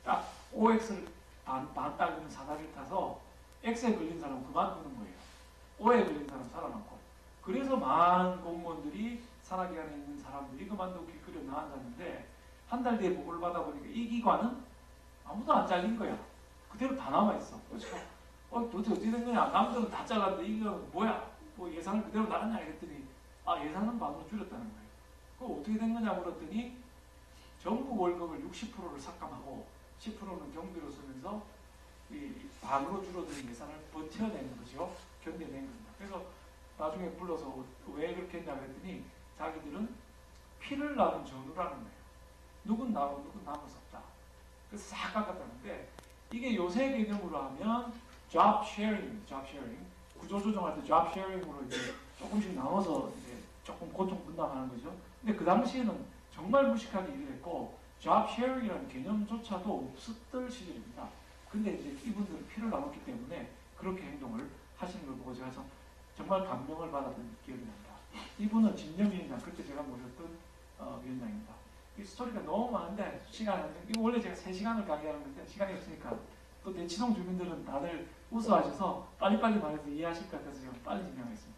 딱 OX를 반 따르는 사다리를 타서 X에 걸린 사람은 그만두는 거예요. O에 걸린 사람은 살아남고. 그래서 많은 공무원들이 산하기관에 있는 사람들이 그만두고 길거리에 나앉았는데 한 달 뒤에 보고를 받아보니까 이 기관은 아무도 안 잘린 거야. 그대로 다 남아있어. 그래서 도대체 어떻게 된 거냐. 남들은 다 잘랐는데 이건 뭐야. 뭐 예산을 그대로 나갔냐 했더니 아 예산은 반으로 줄였다는 거예요. 그거 어떻게 된 거냐 물었더니 전부 월급을 60%를 삭감하고 10%는 경비로 쓰면서 이 반으로 줄어드는 예산을 버텨내는 거죠. 견뎌낸 겁니다. 그래서 나중에 불러서 왜 그렇게 했냐 그랬더니 자기들은 피를 나눈 전우라는 거예요. 누군 나고 누군 남을 수 없다. 그래서 싹 깎았다는데 이게 요새 개념으로 하면 job sharing, 구조조정할 때 job sharing으로 이제 조금씩 나눠서 이제 조금 고통 분담하는 거죠. 근데 그 당시에는 정말 무식하게 일을 했고 job sharing이라는 개념조차도 없었던 시절입니다. 근데 이제 이분들은 피를 나눴기 때문에 그렇게 행동을 하시는 걸 보고 제가 정말 감명을 받았던 기억이 납니다. 이분은 진영 위원장, 그때 제가 모셨던 위원장입니다. 이 스토리가 너무 많은데 시간이 안 돼. 이거 원래 제가 3시간을 강의하는 건데 시간이 없으니까 또 대치동 주민들은 다들 우수하셔서 빨리빨리 말해서 이해하실 것 같아서 제가 빨리 진행하겠습니다.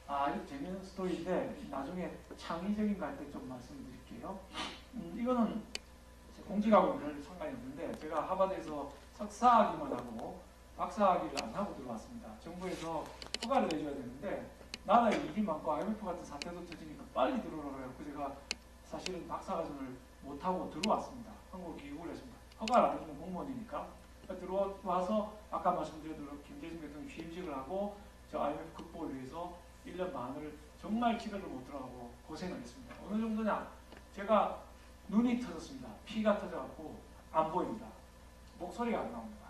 아, 이거 재밌는 스토리인데 나중에 창의적인 거 할 때 좀 말씀드릴게요. 이거는 공직하고는 별 상관이 없는데 제가 하버드에서 석사학위만 하고 박사학위를 안 하고 들어왔습니다. 정부에서 허가를 내줘야 되는데 나라에 일이 많고 IMF 같은 사태도 터지니까 빨리 들어오라고 해서 제가 사실은 박사과정을 못하고 들어왔습니다. 한국으로 귀국을 했습니다. 허가를 안 해주는 공무원이니까 들어와서 아까 말씀드린 대로 김대중 대통령 취임식을 하고 저 IMF 극복을 위해서 1년 반을 정말 기도를 못 들어가고 고생을 했습니다. 어느 정도냐? 제가 눈이 터졌습니다. 피가 터져갖고 안 보입니다. 목소리가 안 나옵니다.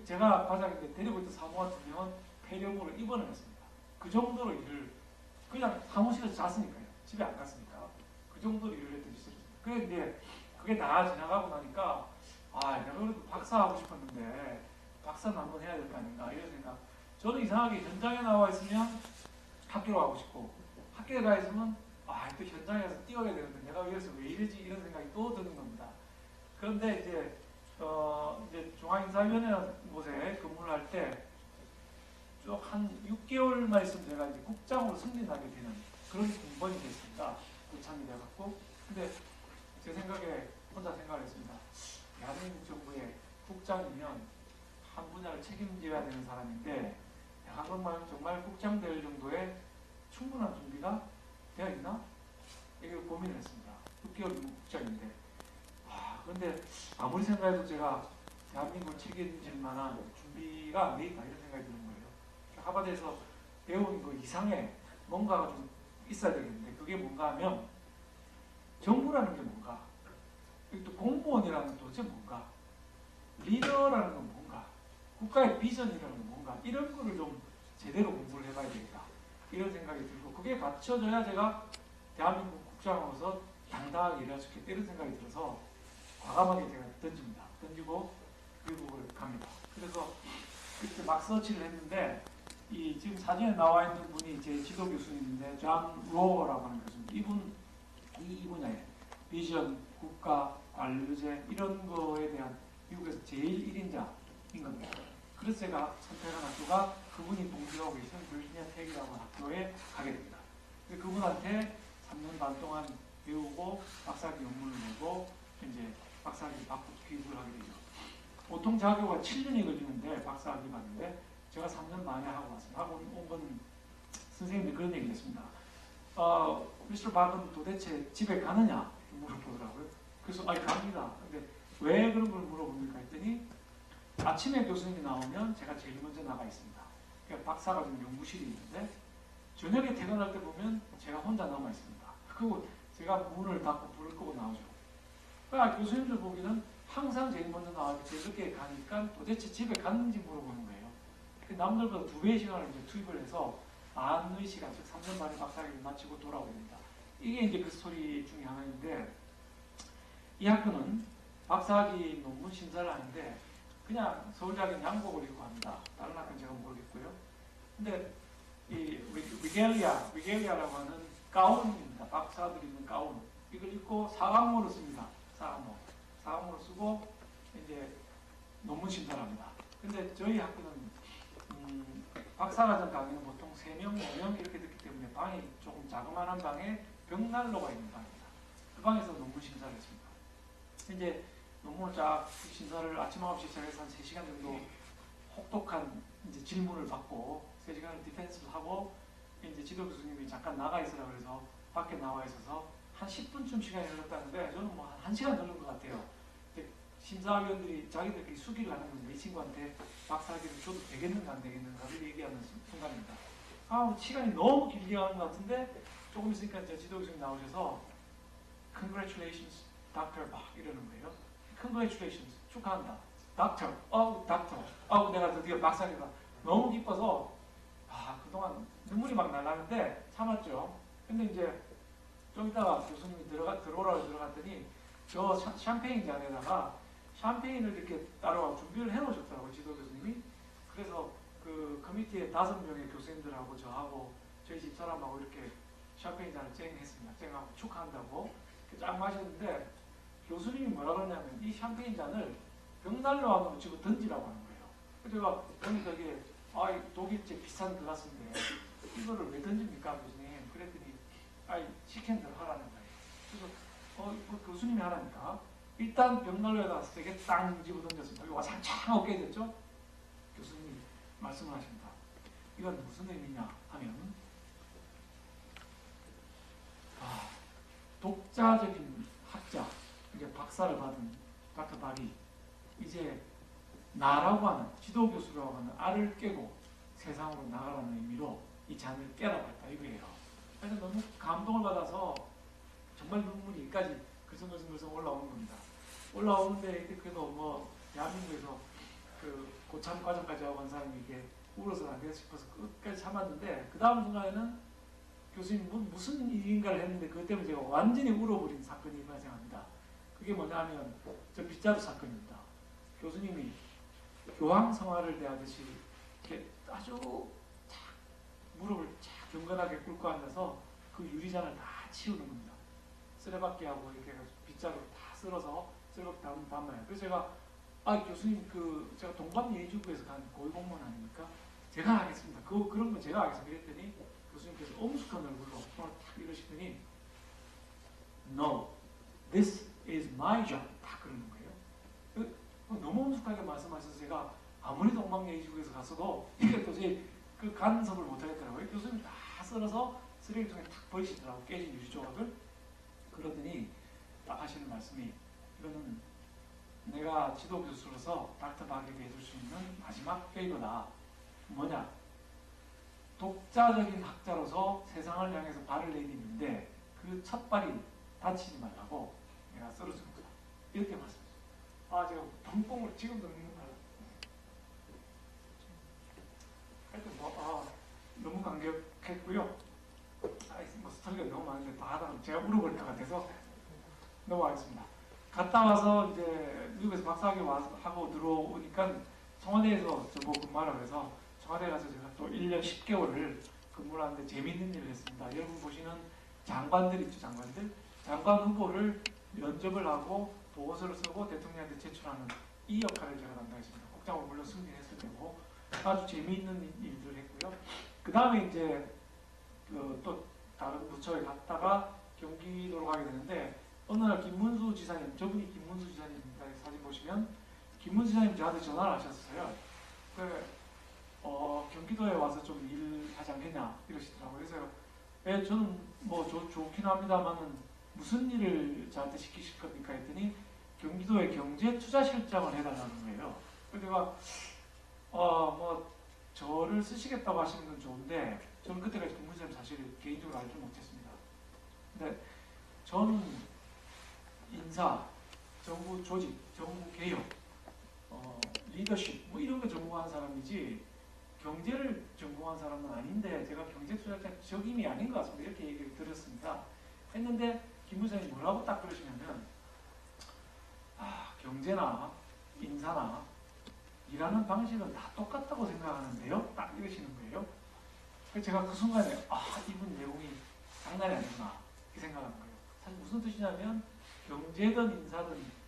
제가 과장인데 데리고 있던 사모 같은 경우는 폐렴으로 입원을 했습니다. 그 정도로 일을 그냥 사무실에서 잤으니까요. 집에 안 갔으니까. 그 정도로 일을 했던 시절입니다. 그런데 그게 다 지나가고 나니까 아 내가 그래도 박사하고 싶었는데 박사는 한번 해야 될 거 아닌가 이런 생각. 저는 이상하게 현장에 나와 있으면 학교로 가고 싶고 학교에 가 있으면 또 현장에 가서 뛰어야 되는데 내가 여기서 왜 이러지 이런 생각이 또 드는 겁니다. 그런데 이제 중앙인사위원회 곳에 근무를 할 때 쭉 한 6개월만 있으면 제가 이제 국장으로 승진하게 되는 그런 공번이 됐습니다. 고참이 돼갖고. 근데 제 생각에 혼자 생각을 했습니다. 대한민국 정부의 국장이면 한 분야를 책임져야 되는 사람인데 내가 그러면 정말 국장 될 정도의 충분한 준비가 되어 있나? 이걸 고민을 했습니다. 6개월 국장인데. 그런데 아무리 생각해도 제가 대한민국을 책임질 만한 준비가 안 돼 있다 이런 생각이 드는 거예요. 하버드에서 배운 그 이상의 뭔가가 좀 있어야 되겠는데 그게 뭔가 하면 정부라는 게 뭔가 또 공무원이라는 건 도대체 뭔가 리더라는 건 뭔가 국가의 비전이라는 건 뭔가 이런 거를 좀 제대로 공부를 해봐야 되겠다 이런 생각이 들고 그게 갖춰져야 제가 대한민국 국장으로서 당당하게 일할 수 있겠다 이런 생각이 들어서 과감하게 제가 던집니다. 던지고 미국을 갑니다. 그래서 그때 막 서치를 했는데 이 지금 사진에 나와 있는 분이 제 지도 교수님인데 존 로어라고 하는 교수님. 이 분야에 비전, 국가, 관료제 이런 거에 대한 미국에서 제일 1인자인 겁니다. 그래서 제가 선택한 학교가 그분이 동기하고 계신 virginia tech이라고 하는 학교에 가게 됩니다. 그분한테 3년 반 동안 배우고 박사학위 논문을 내고 이제 박사학위 받고 귀국을 하게 되죠. 보통 자격은 7년이 걸리는데 박사학위 받는데 제가 3년 만에 하고 왔습니다. 하고 온 거는 선생님들이 그런 얘기를 했습니다. 미스터 박은 도대체 집에 가느냐 물어보더라고요. 그래서 갑니다. 근데 왜 그런 걸 물어봅니까 했더니 아침에 교수님이 나오면 제가 제일 먼저 나가 있습니다. 그러니까 박사가 좀 연구실이 있는데 저녁에 퇴근할 때 보면 제가 혼자 남아 있습니다. 그리고 제가 문을 닫고 불을 끄고 나오죠. 그러니까 교수님들 보기는 항상 제일 먼저 나와서 제일 늦게 가니까 도대체 집에 갔는지 물어보는 거예요. 남들보다 2배의 시간을 이제 투입을 해서 반의 시간, 즉 3년 만에 박사학위를 마치고 돌아옵니다. 이게 이제 그 스토리 중에 하나인데, 이 학교는 박사학위 논문 심사를 하는데 그냥 서울대학교 양복을 입고 합니다. 다른 학교는 제가 모르겠고요. 근데 이 위겔리아라고 하는 가운입니다. 박사들이 입는 가운. 이걸 입고 사각모를 씁니다. 사각모를 쓰고 이제 논문 심사를 합니다. 근데 저희 학교는 박사과정 강의는 보통 3명, 4명 이렇게 듣기 때문에 방이 조금 자그마한 방에 벽난로가 있는 방입니다. 그 방에서 논문 심사를 했습니다. 이제 논문을 쫙 심사를 아침 9시 시작해서 한 3시간 정도 혹독한 이제 질문을 받고 3시간을 디펜스를 하고 이제 지도 교수님이 잠깐 나가 있으라 그래서 밖에 나와 있어서 한 10분쯤 시간이 흘렀다는데 저는 뭐 한 1시간 걸린 것 같아요. 심사위원들이 자기들끼리 수기를 하는 건데 이 친구한테 박사학위를 줘도 되겠는가 안 되겠는가를 얘기하는 순간입니다. 시간이 너무 길게 가는 것 같은데 조금 있으니까 이제 지도 교수님 나오셔서 Congratulations, Dr. 막 이러는 거예요. Congratulations, 축하한다. Doctor, 내가 드디어 박사학위가 너무 기뻐서 그동안 눈물이 막 날라는데 참았죠. 근데 이제 좀 이따가 교수님이 들어오라고 들어갔더니 저 샴페인 잔에다가 샴페인을 이렇게 따로 준비를 해놓으셨더라고요, 지도 교수님이. 그래서 그 커미티에 5명의 교수님들하고 저하고 저희 집 사람하고 이렇게 샴페인 잔을 쨍했습니다. 쨍하고 축하한다고 쫙 마셨는데 교수님이 뭐라 그러냐면 이 샴페인 잔을 벽난로 안으로 집어 던지라고 하는 거예요. 그래서 제가 보니까 이게 독일제 비싼 글라스인데 이거를 왜 던집니까 교수님? 그랬더니 시킨 대로 하라는 거예요. 그래서 교수님이 하라니까 일단 벽난로에다 세게 땅 집어 던졌습니다. 이거 상창하고 깨졌죠? 교수님이 말씀을 하십니다. 이건 무슨 의미냐 하면 독자적인 학자, 이제 박사를 받은 닥터 박이 이제 나라고 하는 지도교수라고 하는 알을 깨고 세상으로 나가라는 의미로 이 잔을 깨라고 했다 이거예요. 그래서 너무 감동을 받아서 정말 눈물이 여기까지 글썽글썽 올라오는 겁니다. 올라오는데 그래도 뭐 대한민국에서 그 고참 과정까지 하고 한 사람이 이게 울어서 안 되겠다 싶어서 끝까지 참았는데 그 다음 순간에는 교수님이 무슨 일인가를 했는데 그것 때문에 제가 완전히 울어버린 사건이 발생합니다. 그게 뭐냐면 저 빗자루 사건입니다. 교수님이 교황성화를 대하듯이 이렇게 아주 무릎을 착 경건하게 꿇고 앉아서 그 유리잔을 다 치우는 겁니다. 쓰레받기하고 이렇게 빗자루를 다 쓸어서 쓰레받기 담아요. 그래서 제가 교수님 제가 동방예의지구에서 간 고위공무원 아닙니까? 제가 하겠습니다. 그런 거 제가 하겠습니다. 그랬더니 교수님께서 엄숙한 얼굴로 손을 탁 이러시더니 No, this is my job. 딱 그러는 거예요. 너무 엄숙하게 말씀하셔서 제가 아무리 동방예의지구에서 갔어도 이게 도저히 그 간섭을 못하겠더라고요. 교수님이 다 썰어서 쓰레기통에 탁 버리시더라고요. 깨진 유리 조각을. 그러더니 딱 하시는 말씀이 이거는 내가 지도 교수로서 닥터 박에게 해줄 수 있는 마지막 페이버다. 뭐냐? 독자적인 학자로서 세상을 향해서 발을 내딛는데 그 첫 발이 다치지 말라고 내가 썰어준 거다. 이렇게 말씀하셨어요. 제가 덩뽕을 지금도 눈물 나요. 하여튼 너무 감격했고요. 스토리가 너무 많은데 다 하다가 제가 울어버릴 것 같아서 넘어가겠습니다. 갔다 와서 이제 미국에서 박사학위 하고 들어오니까 청와대에서 저보고 근무하라고 해서 청와대 가서 제가 또 1년 10개월을 근무를 하는데 재미있는 일을 했습니다. 여러분 보시는 장관들 있죠, 장관들. 장관 후보를 면접을 하고 보고서를 쓰고 대통령한테 제출하는 이 역할을 제가 담당했습니다. 국장으로 물론 승진했을 때고 아주 재미있는 일들을 했고요. 그 다음에 이제 또 다른 부처에 갔다가 경기도로 가게 되는데 어느 날 김문수 지사님, 저분이 김문수 지사님입니다. 사진 보시면 김문수 지사님 저한테 전화를 하셨어요. 경기도에 와서 좀 일하지 않겠냐 이러시더라고요. 그래서 저는 뭐 좋긴 합니다만은 무슨 일을 저한테 시키실 겁니까 했더니 경기도의 경제투자실장을 해달라는 거예요. 그래서 제가 뭐 저를 쓰시겠다고 하시는 건 좋은데 저는 그때까지 김문수 지사님 사실 개인적으로 알지 못했습니다. 근데 저는 인사, 정부 조직, 정부 개혁, 리더십 뭐 이런 거 전공한 사람이지 경제를 전공한 사람은 아닌데 제가 경제투자자 적임이 아닌 것 같습니다. 이렇게 얘기를 드렸습니다. 했는데 김 부장이 뭐라고 딱 그러시냐면 경제나 인사나 일하는 방식은 다 똑같다고 생각하는데요? 딱 이러시는 거예요. 그래서 제가 그 순간에 이분 내용이 장난이 아니구나 이렇게 생각한 거예요. 사실 무슨 뜻이냐면 경제든 인사든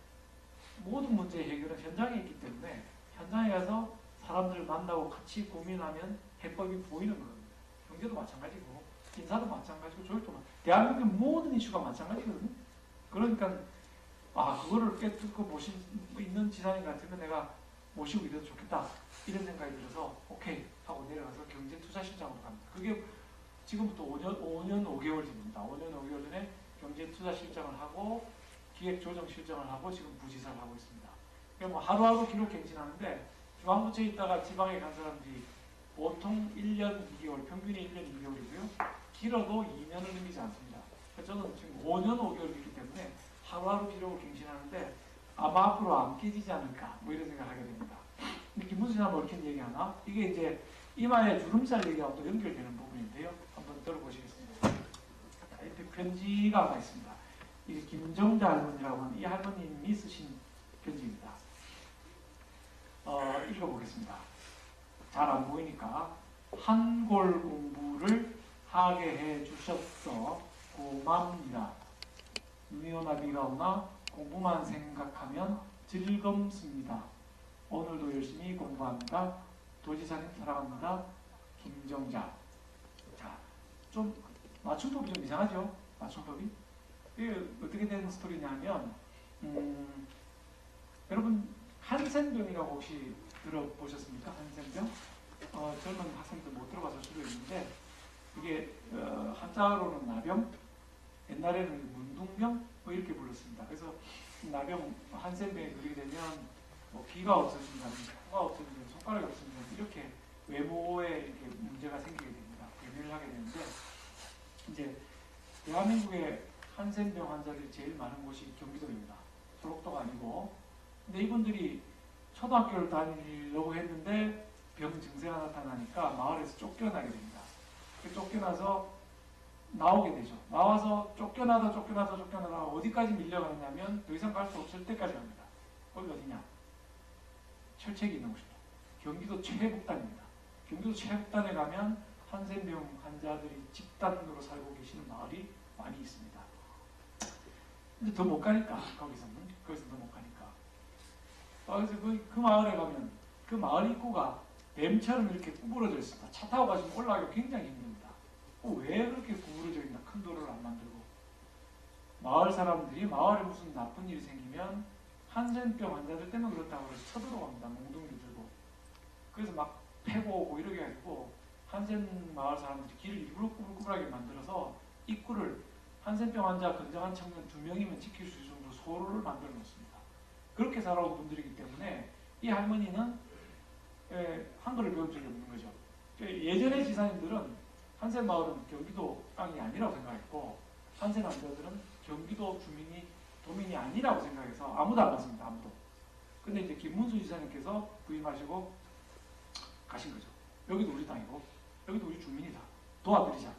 모든 문제 해결은 현장에 있기 때문에 현장에 가서 사람들 만나고 같이 고민하면 해법이 보이는 거거든요. 경제도 마찬가지고 인사도 마찬가지고 조직도 대한민국의 모든 이슈가 마찬가지거든요. 그러니까 그거를 깨뜨고 모신 있는 지사님 같으면 내가 모시고 이래도 좋겠다 이런 생각이 들어서 오케이 하고 내려가서 경제투자실장으로 갑니다. 그게 지금부터 5년 5개월 전입니다. 5년 5개월 전에 경제투자실장을 하고 기획조정실장을 하고 지금 부지사를 하고 있습니다. 그러니까 뭐 하루하루 기록 갱신하는데 중앙부처에 있다가 지방에 간 사람들이 보통 1년 2개월, 평균이 1년 2개월이고요. 길어도 2년을 넘기지 않습니다. 그래서 저는 지금 5년 5개월이기 때문에 하루하루 기록을 갱신하는데 아마 앞으로 안 깨지지 않을까 뭐 이런 생각을 하게 됩니다. 근데 김문수님 뭐 이렇게 얘기하나? 이게 이제 이마에 주름살 얘기하고 또 연결되는 부분인데요. 한번 들어보시겠습니다. 이때 편지가 하나 있습니다. 이게 김정자 할머니라고 하는 이 할머님이 쓰신 편지입니다. 읽어보겠습니다. 잘 안 보이니까 한골 공부를 하게 해주셨어 고맙니다. 눈이 오나 비가 오나 공부만 생각하면 즐겁습니다. 오늘도 열심히 공부합니다. 도지사님 사랑합니다. 김정자. 자, 좀 맞춤법이 좀 이상하죠? 맞춤법이? 이게 어떻게 된 스토리냐면 여러분 한센병이라고 혹시 들어보셨습니까? 한센병? 젊은 학생들 못 들어봤을 수도 있는데 이게 한자로는 나병, 옛날에는 문둥병 뭐 이렇게 불렀습니다. 그래서 나병 한센병에 걸리게 되면 뭐 귀가 없어진다든지 코가 없어진다든지 손가락이 없어진다든지 이렇게 외모에 이렇게 문제가 생기게 됩니다. 괴멸을 하게 되는데 이제 대한민국의 한센병 환자들이 제일 많은 곳이 경기도입니다. 소록도가 아니고. 근데 이분들이 초등학교를 다니려고 했는데 병 증세가 나타나니까 마을에서 쫓겨나게 됩니다. 쫓겨나서 나오게 되죠. 나와서 쫓겨나다 어디까지 밀려가느냐면 더 이상 갈 수 없을 때까지 갑니다. 거기 어디냐? 철책이 있는 곳입니다. 경기도 최북단입니다. 경기도 최북단에 가면 한센병 환자들이 집단으로 살고 계시는 마을이 많이 있습니다. 근데 더 못 가니까 거기서 더 못 가니까. 그래서 그 마을에 가면 그 마을 입구가 뱀처럼 이렇게 구부러져 있습니다. 차 타고 가시면 올라가기가 굉장히 힘듭니다. 왜 그렇게 구부러져 있나? 큰 도로를 안 만들고. 마을 사람들이 마을에 무슨 나쁜 일이 생기면 한센병 환자들 때문에 그렇다고 해서 쳐들어갑니다. 몽둥이를 들고. 그래서 막 패고 오고 이러게 해가지고 한센 마을 사람들이 길을 일부러 꾸불꾸불하게 만들어서 입구를 한센병 환자 건장한 청년 2명이면 지킬 수 있을 정도로 소로를 만들어 놓습니다. 그렇게 살아온 분들이기 때문에 이 할머니는 한글을 배운 적이 없는 거죠. 예전의 지사님들은 한센 마을은 경기도 땅이 아니라고 생각했고 한센 환자들은 경기도 도민이 아니라고 생각해서 아무도 안 갔습니다. 아무도. 근데 이제 김문수 지사님께서 부임하시고 가신 거죠. 여기도 우리 땅이고 여기도 우리 주민이다. 도와드리자.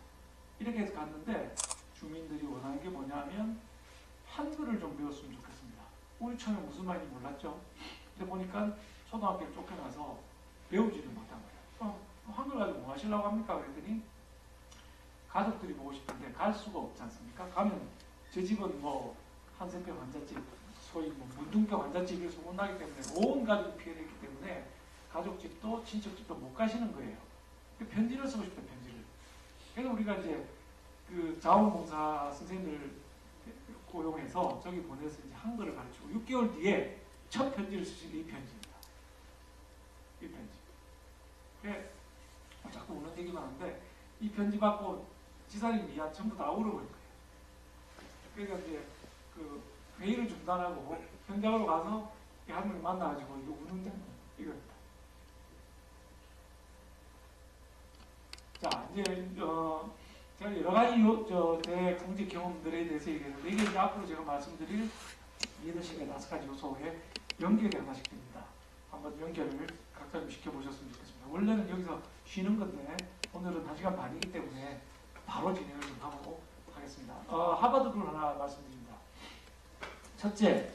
이렇게 해서 갔는데 주민들이 원하는 게 뭐냐면 한글을 좀 배웠으면 좋겠습니다. 우리 처음에 무슨 말인지 몰랐죠. 근데 보니까 초등학교를 쫓겨나서 배우지를 못한 거예요. 한글 가지고 뭐 하시려고 합니까? 그랬더니 가족들이 보고 싶은데 갈 수가 없지 않습니까? 가면 저 집은 뭐 한센병 환자집, 소위 뭐 문둥병 환자집을 소문나기 때문에 온 가족이 피해를 했기 때문에 가족집도 친척집도 못 가시는 거예요. 편지를 쓰고 싶다, 편지를. 그래서 우리가 이제 그 자원봉사 선생님들 고용해서 저기 보내서 이제 한글을 가르치고 6개월 뒤에 첫 편지를 쓰신 게 이 편지입니다. 이 편지. 그래, 자꾸 우는 얘기만 하는데 이 편지 받고 지사님이 전부 다 울어버린 거예요. 그러니까 이제 그 회의를 중단하고 현장으로 가서 이 할머니 만나가지고 이거 우는 장면 이겁니다. 자, 이제 제가 여러 가지 제 공직 경험들에 대해서 얘기했는데 이게 이제 앞으로 제가 말씀드릴 리더십의 5가지 요소에 연결이 하나씩 됩니다. 한번 연결을 각자 좀 시켜보셨으면 좋겠습니다. 원래는 여기서 쉬는 건데 오늘은 1시간 반이기 때문에 바로 진행을 좀 하고 하겠습니다. 하버드 룰 하나 말씀드립니다. 첫째,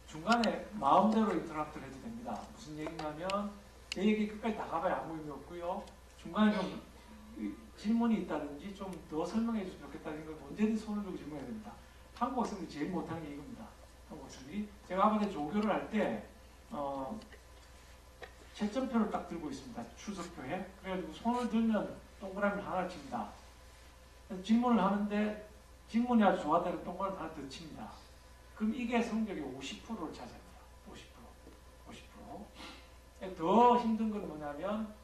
중간에 마음대로 인터랙트를 해도 됩니다. 무슨 얘기냐면 제 얘기 끝까지 다 가봐야 아무 의미 없고요. 중간에 좀 질문이 있다든지 좀 더 설명해 줬으면 좋겠다는 걸 언제든지 손을 들고 질문해야 됩니다. 한국 학생들이 제일 못하는 게 이겁니다. 한국 학생들이 제가 하버드에 조교를 할 때 채점표를 딱 들고 있습니다. 추석표에. 그래가지고 손을 들면 동그라미를 하나 칩니다. 질문을 하는데 질문이 아주 좋았다면 동그라미 하나 더 칩니다. 그럼 이게 성적의 50%를 차지합니다. 50%. 더 힘든 건 뭐냐면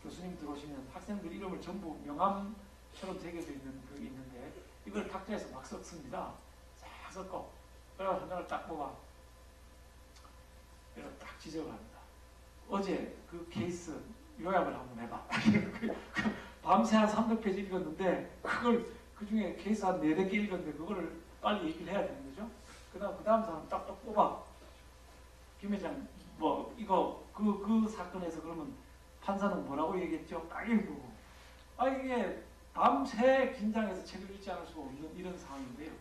교수님 들어오시면 학생들 이름을 전부 명함처럼 새겨져 있는 그 있는데 이걸 탁자에서 막 섞습니다. 싹 섞어. 그래서 한 장을 딱 뽑아. 그래서 딱 지적을 합니다. 어제 그 케이스 요약을 한번 해봐. 밤새 한 300페이지 읽었는데 그걸 그 중에 케이스 한 4-4개 읽었는데 그거를 빨리 얘기를 해야 되는 거죠. 그 다음 사람 딱딱 뽑아. 김 회장 뭐 이거 그 사건에서 그러면 판사는 뭐라고 얘기했죠? 딱 읽고. 이게 밤새 긴장해서 책을 읽지 않을 수가 없는 이런 상황인데요.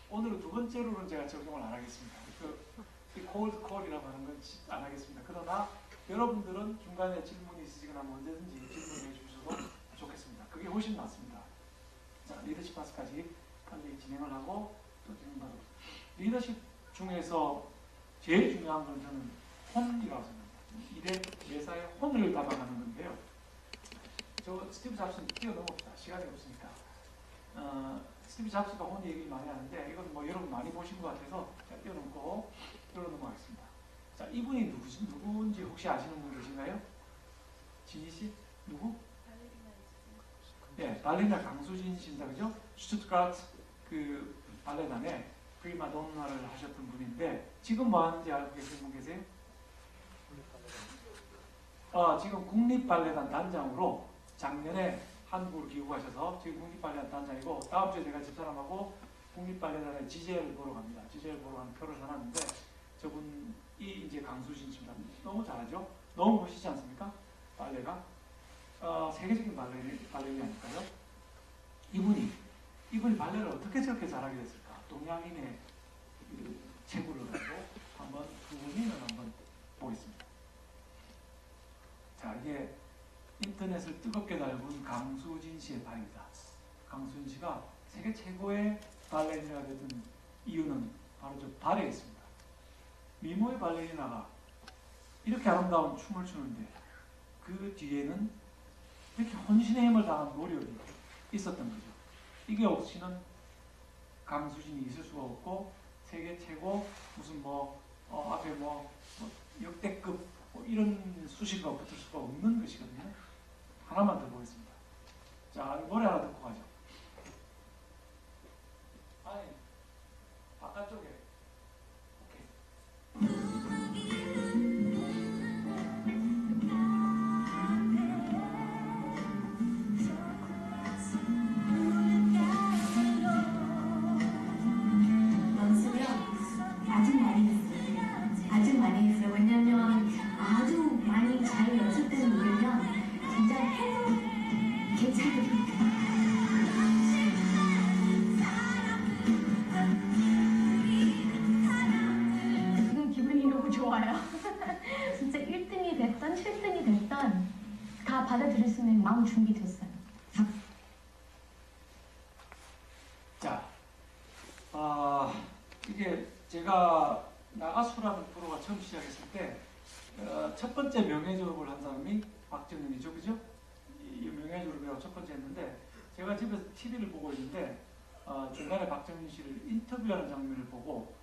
오늘은 두 번째로는 제가 적용을 안 하겠습니다. 그 콜드 콜이라고 하는 건 안 하겠습니다. 그러나 여러분들은 중간에 질문이 있으시거나 언제든지 질문해 주셔도 좋겠습니다. 그게 훨씬 낫습니다. 자, 리더십 파스까지 빨리 진행을 하고 또 진행하고. 리더십 중에서 제일 중요한 건 저는 혼이라고 생각합니다. 일의 매사에 혼을 담아가는 건데요. 저 스티브 잡스는 뛰어넘읍시다. 시간이 없으니까. 스티브 잡스가 혼 얘기를 많이 하는데 이건 뭐 여러분 많이 보신 것 같아서 제가 뛰어넘고 넘어가겠습니다. 자, 이분이 누구인지 혹시 아시는 분 계신가요? 진희 씨? 누구? 네, 발레리나 강수진 씨입니다. 그죠? 슈투트가르트 그 발레단에 프리마돈나를 하셨던 분인데 지금 뭐 하는지 알고 계신 분 계세요? 지금 국립발레단 단장으로 작년에 한국을 귀국하셔서 지금 국립발레단 단장이고 다음 주에 제가 집사람하고 국립발레단의 지젤을 보러 갑니다. 지젤 보러 가는 표를 사놨는데 저분이 이제 강수진 씨입니다. 너무 잘하죠? 너무 멋있지 않습니까? 발레가 세계적인 발레리아니까요. 이분이 발레를 어떻게 저렇게 잘하게 됐을까? 동양인의 그 체구를 가지고 한번 그 원인을 한번 보겠습니다. 자, 이게 인터넷을 뜨겁게 달군 강수진 씨의 발입니다. 강수진 씨가 세계 최고의 발레리나가 됐던 이유는 바로 저 발에 있습니다. 미모의 발레리나가 이렇게 아름다운 춤을 추는데 그 뒤에는 이렇게 혼신의 힘을 다한 노력이 있었던 거죠. 이게 없이는 강수진이 있을 수가 없고 세계 최고 무슨 앞에 역대급 이런 수식어가 붙을 수가 없는 것이거든요. 하나만 더 보겠습니다. 자, 노래 하나 듣고 가죠. 아니, 바깥쪽에. 오케이. 아직 많이 했어요. 왜냐면 아주 많이 잘 연습되는 노래면 진짜 괜찮아요. 지금 기분이 너무 좋아요. 진짜 1등이 됐던 7등이 됐던 다 받아들일 수 있는 마음 준비됐어요. 자, 이게 제가 나가수라는 프로가 처음 시작했을 때 첫 번째 명예 졸업을 한 사람이 박정현이죠, 그죠? 이 명예 졸업이라고 첫 번째 했는데 제가 집에서 TV를 보고 있는데 중간에 박정현 씨를 인터뷰하는 장면을 보고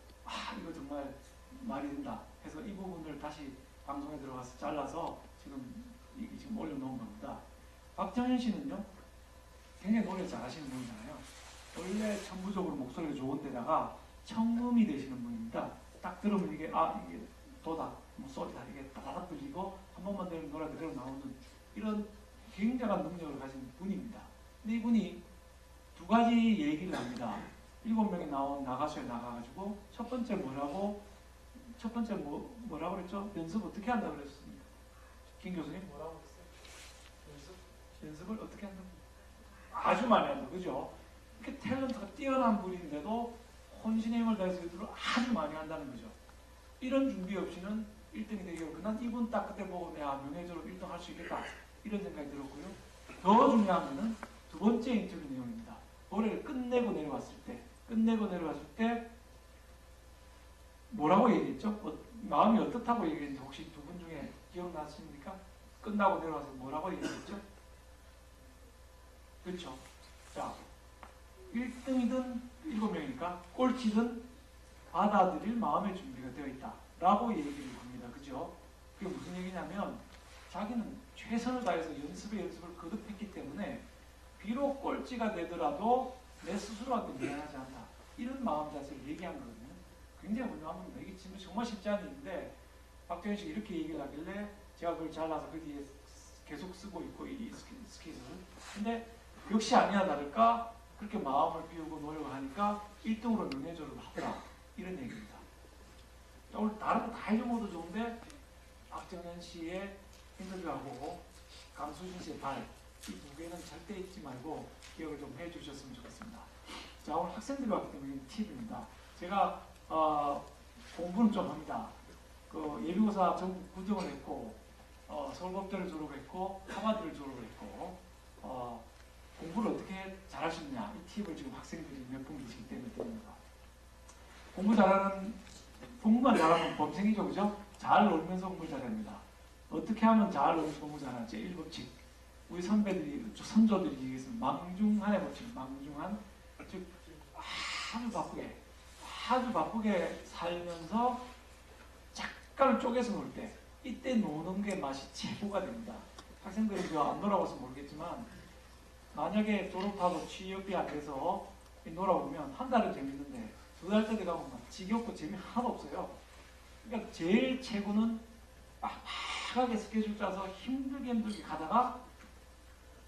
이거 정말 말이 된다 해서 이 부분을 다시 방송에 들어가서 잘라서 지금 올려놓은 겁니다. 박정현 씨는요, 굉장히 노래 잘하시는 분이잖아요. 원래 천부적으로 목소리가 좋은 데다가 청음이 되시는 분입니다. 딱 들으면 이게 도다, 소리다 이게 따닥 들리고 한 번만 들으면 노래 그대로 나오는 이런 굉장한 능력을 가진 분입니다. 근데 이분이 두 가지 얘기를 합니다. 7명이 나가서에 나가가지고 첫 번째 뭐라고 그랬죠? 연습 어떻게 한다고 그랬습니까? 김 교수님 뭐라고 그랬어요? 연습을 어떻게 한다고? 아주 많이 한다, 그죠? 이렇게 탤런트가 뛰어난 분인데도 혼신의 힘을 다해서 이들을 아주 많이 한다는 거죠. 이런 준비 없이는 1등이 되기 어렵고, 난 이분 딱 그때 보고 내가 명예적으로 1등 할 수 있겠다 이런 생각이 들었고요. 더 중요한 거는 두 번째 인터뷰 내용입니다. 노래를 끝내고 내려왔을 때 뭐라고 얘기했죠? 마음이 어떻다고 얘기했는지 혹시 두 분 중에 기억나십니까? 끝나고 내려와서 뭐라고 얘기했죠? 그렇죠? 자, 1등이든 7명이니까 꼴찌든 받아들일 마음의 준비가 되어 있다 라고 얘기를 합니다. 그죠? 그게 무슨 얘기냐면 자기는 최선을 다해서 연습을 거듭했기 때문에 비록 꼴찌가 되더라도 내 스스로한테 미안하지 않다 이런 마음 자세를 얘기한 거거든요. 굉장히 훌륭한 겁니다. 이게 지금 정말 쉽지 않은 일인데 박정현 씨가 이렇게 얘기를 하길래 제가 그걸 잘라서 그 뒤에 계속 쓰고 있고 이 스킷을. 근데 역시 아니나 다를까 그렇게 마음을 비우고 노력을 하니까 1등으로 명예조를 하더라 이런 얘기입니다. 오늘 다른 거 다 해줘도 좋은데 박정현 씨의 인터뷰하고 강수진 씨의 발 이 두 개는 절대 잊지 말고 기억을 좀 해주셨으면 좋겠습니다. 자, 오늘 학생들이 왔기 때문에 팁입니다. 제가 공부는 좀 합니다. 그 예비고사 전국 9등을 했고 서울법대를 졸업했고 하버드를 졸업했고 공부를 어떻게 잘할 수 있냐 이 팁을 지금 학생들이 몇 분 계시기 때문에 드립니다. 공부만 잘하면 범생이죠, 그죠? 잘 놀면서 공부 잘합니다. 어떻게 하면 잘 놀면서 공부 잘하지? 1법칙. 우리 선조들이 얘기했습니다. 망중한의 법칙, 망중한. 즉, 아주 바쁘게 살면서 잠깐 쪼개서 놀 때, 이때 노는 게 맛이 최고가 됩니다. 학생들이 저 안 놀아봐서 모르겠지만, 만약에 졸업하고 취업이 안 돼서 놀아보면 한 달은 재밌는데, 2달째 돼가면 지겹고 재미 하나도 없어요. 그러니까 제일 최고는 빡빡하게 스케줄 짜서 힘들게 가다가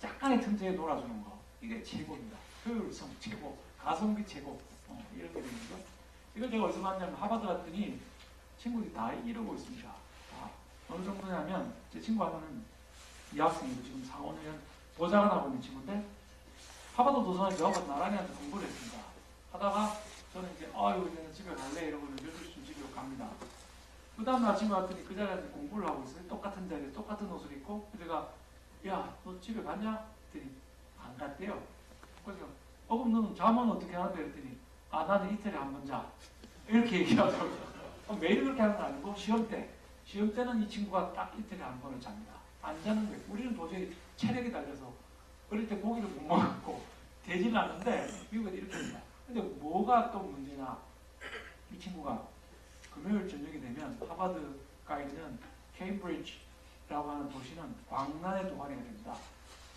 약간의 틈새에 놀아주는 거. 이게 최고입니다. 효율성 최고, 가성비 최고. 이렇게 되는 거죠. 이걸 제가 어디서 봤냐면 하버드 갔더니 친구들이 다 이러고 있습니다. 어느 정도냐면 제 친구 하나는 이학생이고 지금 4, 5년 도장을 하고 있는 친구인데 하버드 도서관에 저하고 나란히 앉아서 공부를 했습니다. 하다가 저는 이제 이제는 집에 갈래 이러고 12시쯤 집에 갑니다. 그 다음날 아침에 왔더니 그 자리에 앉아서 공부를 하고 있어요. 똑같은 자리에 똑같은 옷을 입고 제가 야, 너 집에 갔냐? 그랬더니 안 갔대요. 그래서 그럼 너는 잠은 어떻게 하는데? 그랬더니 나는 이틀에 한 번 자. 이렇게 얘기하더라고요. 매일 그렇게 하는 건 아니고 시험 때는 이 친구가 딱 이틀에 한 번을 잡니다. 안 자는 거예요. 우리는 도저히 체력이 달려서 어릴 때 고기를 못 먹었고 되지는 않는데 미국은 이렇게 합니다. 근데 뭐가 또 문제냐? 이 친구가 금요일 저녁이 되면 하버드가 있는 케임브리지라고 하는 도시는 광란의 동아리가 됩니다.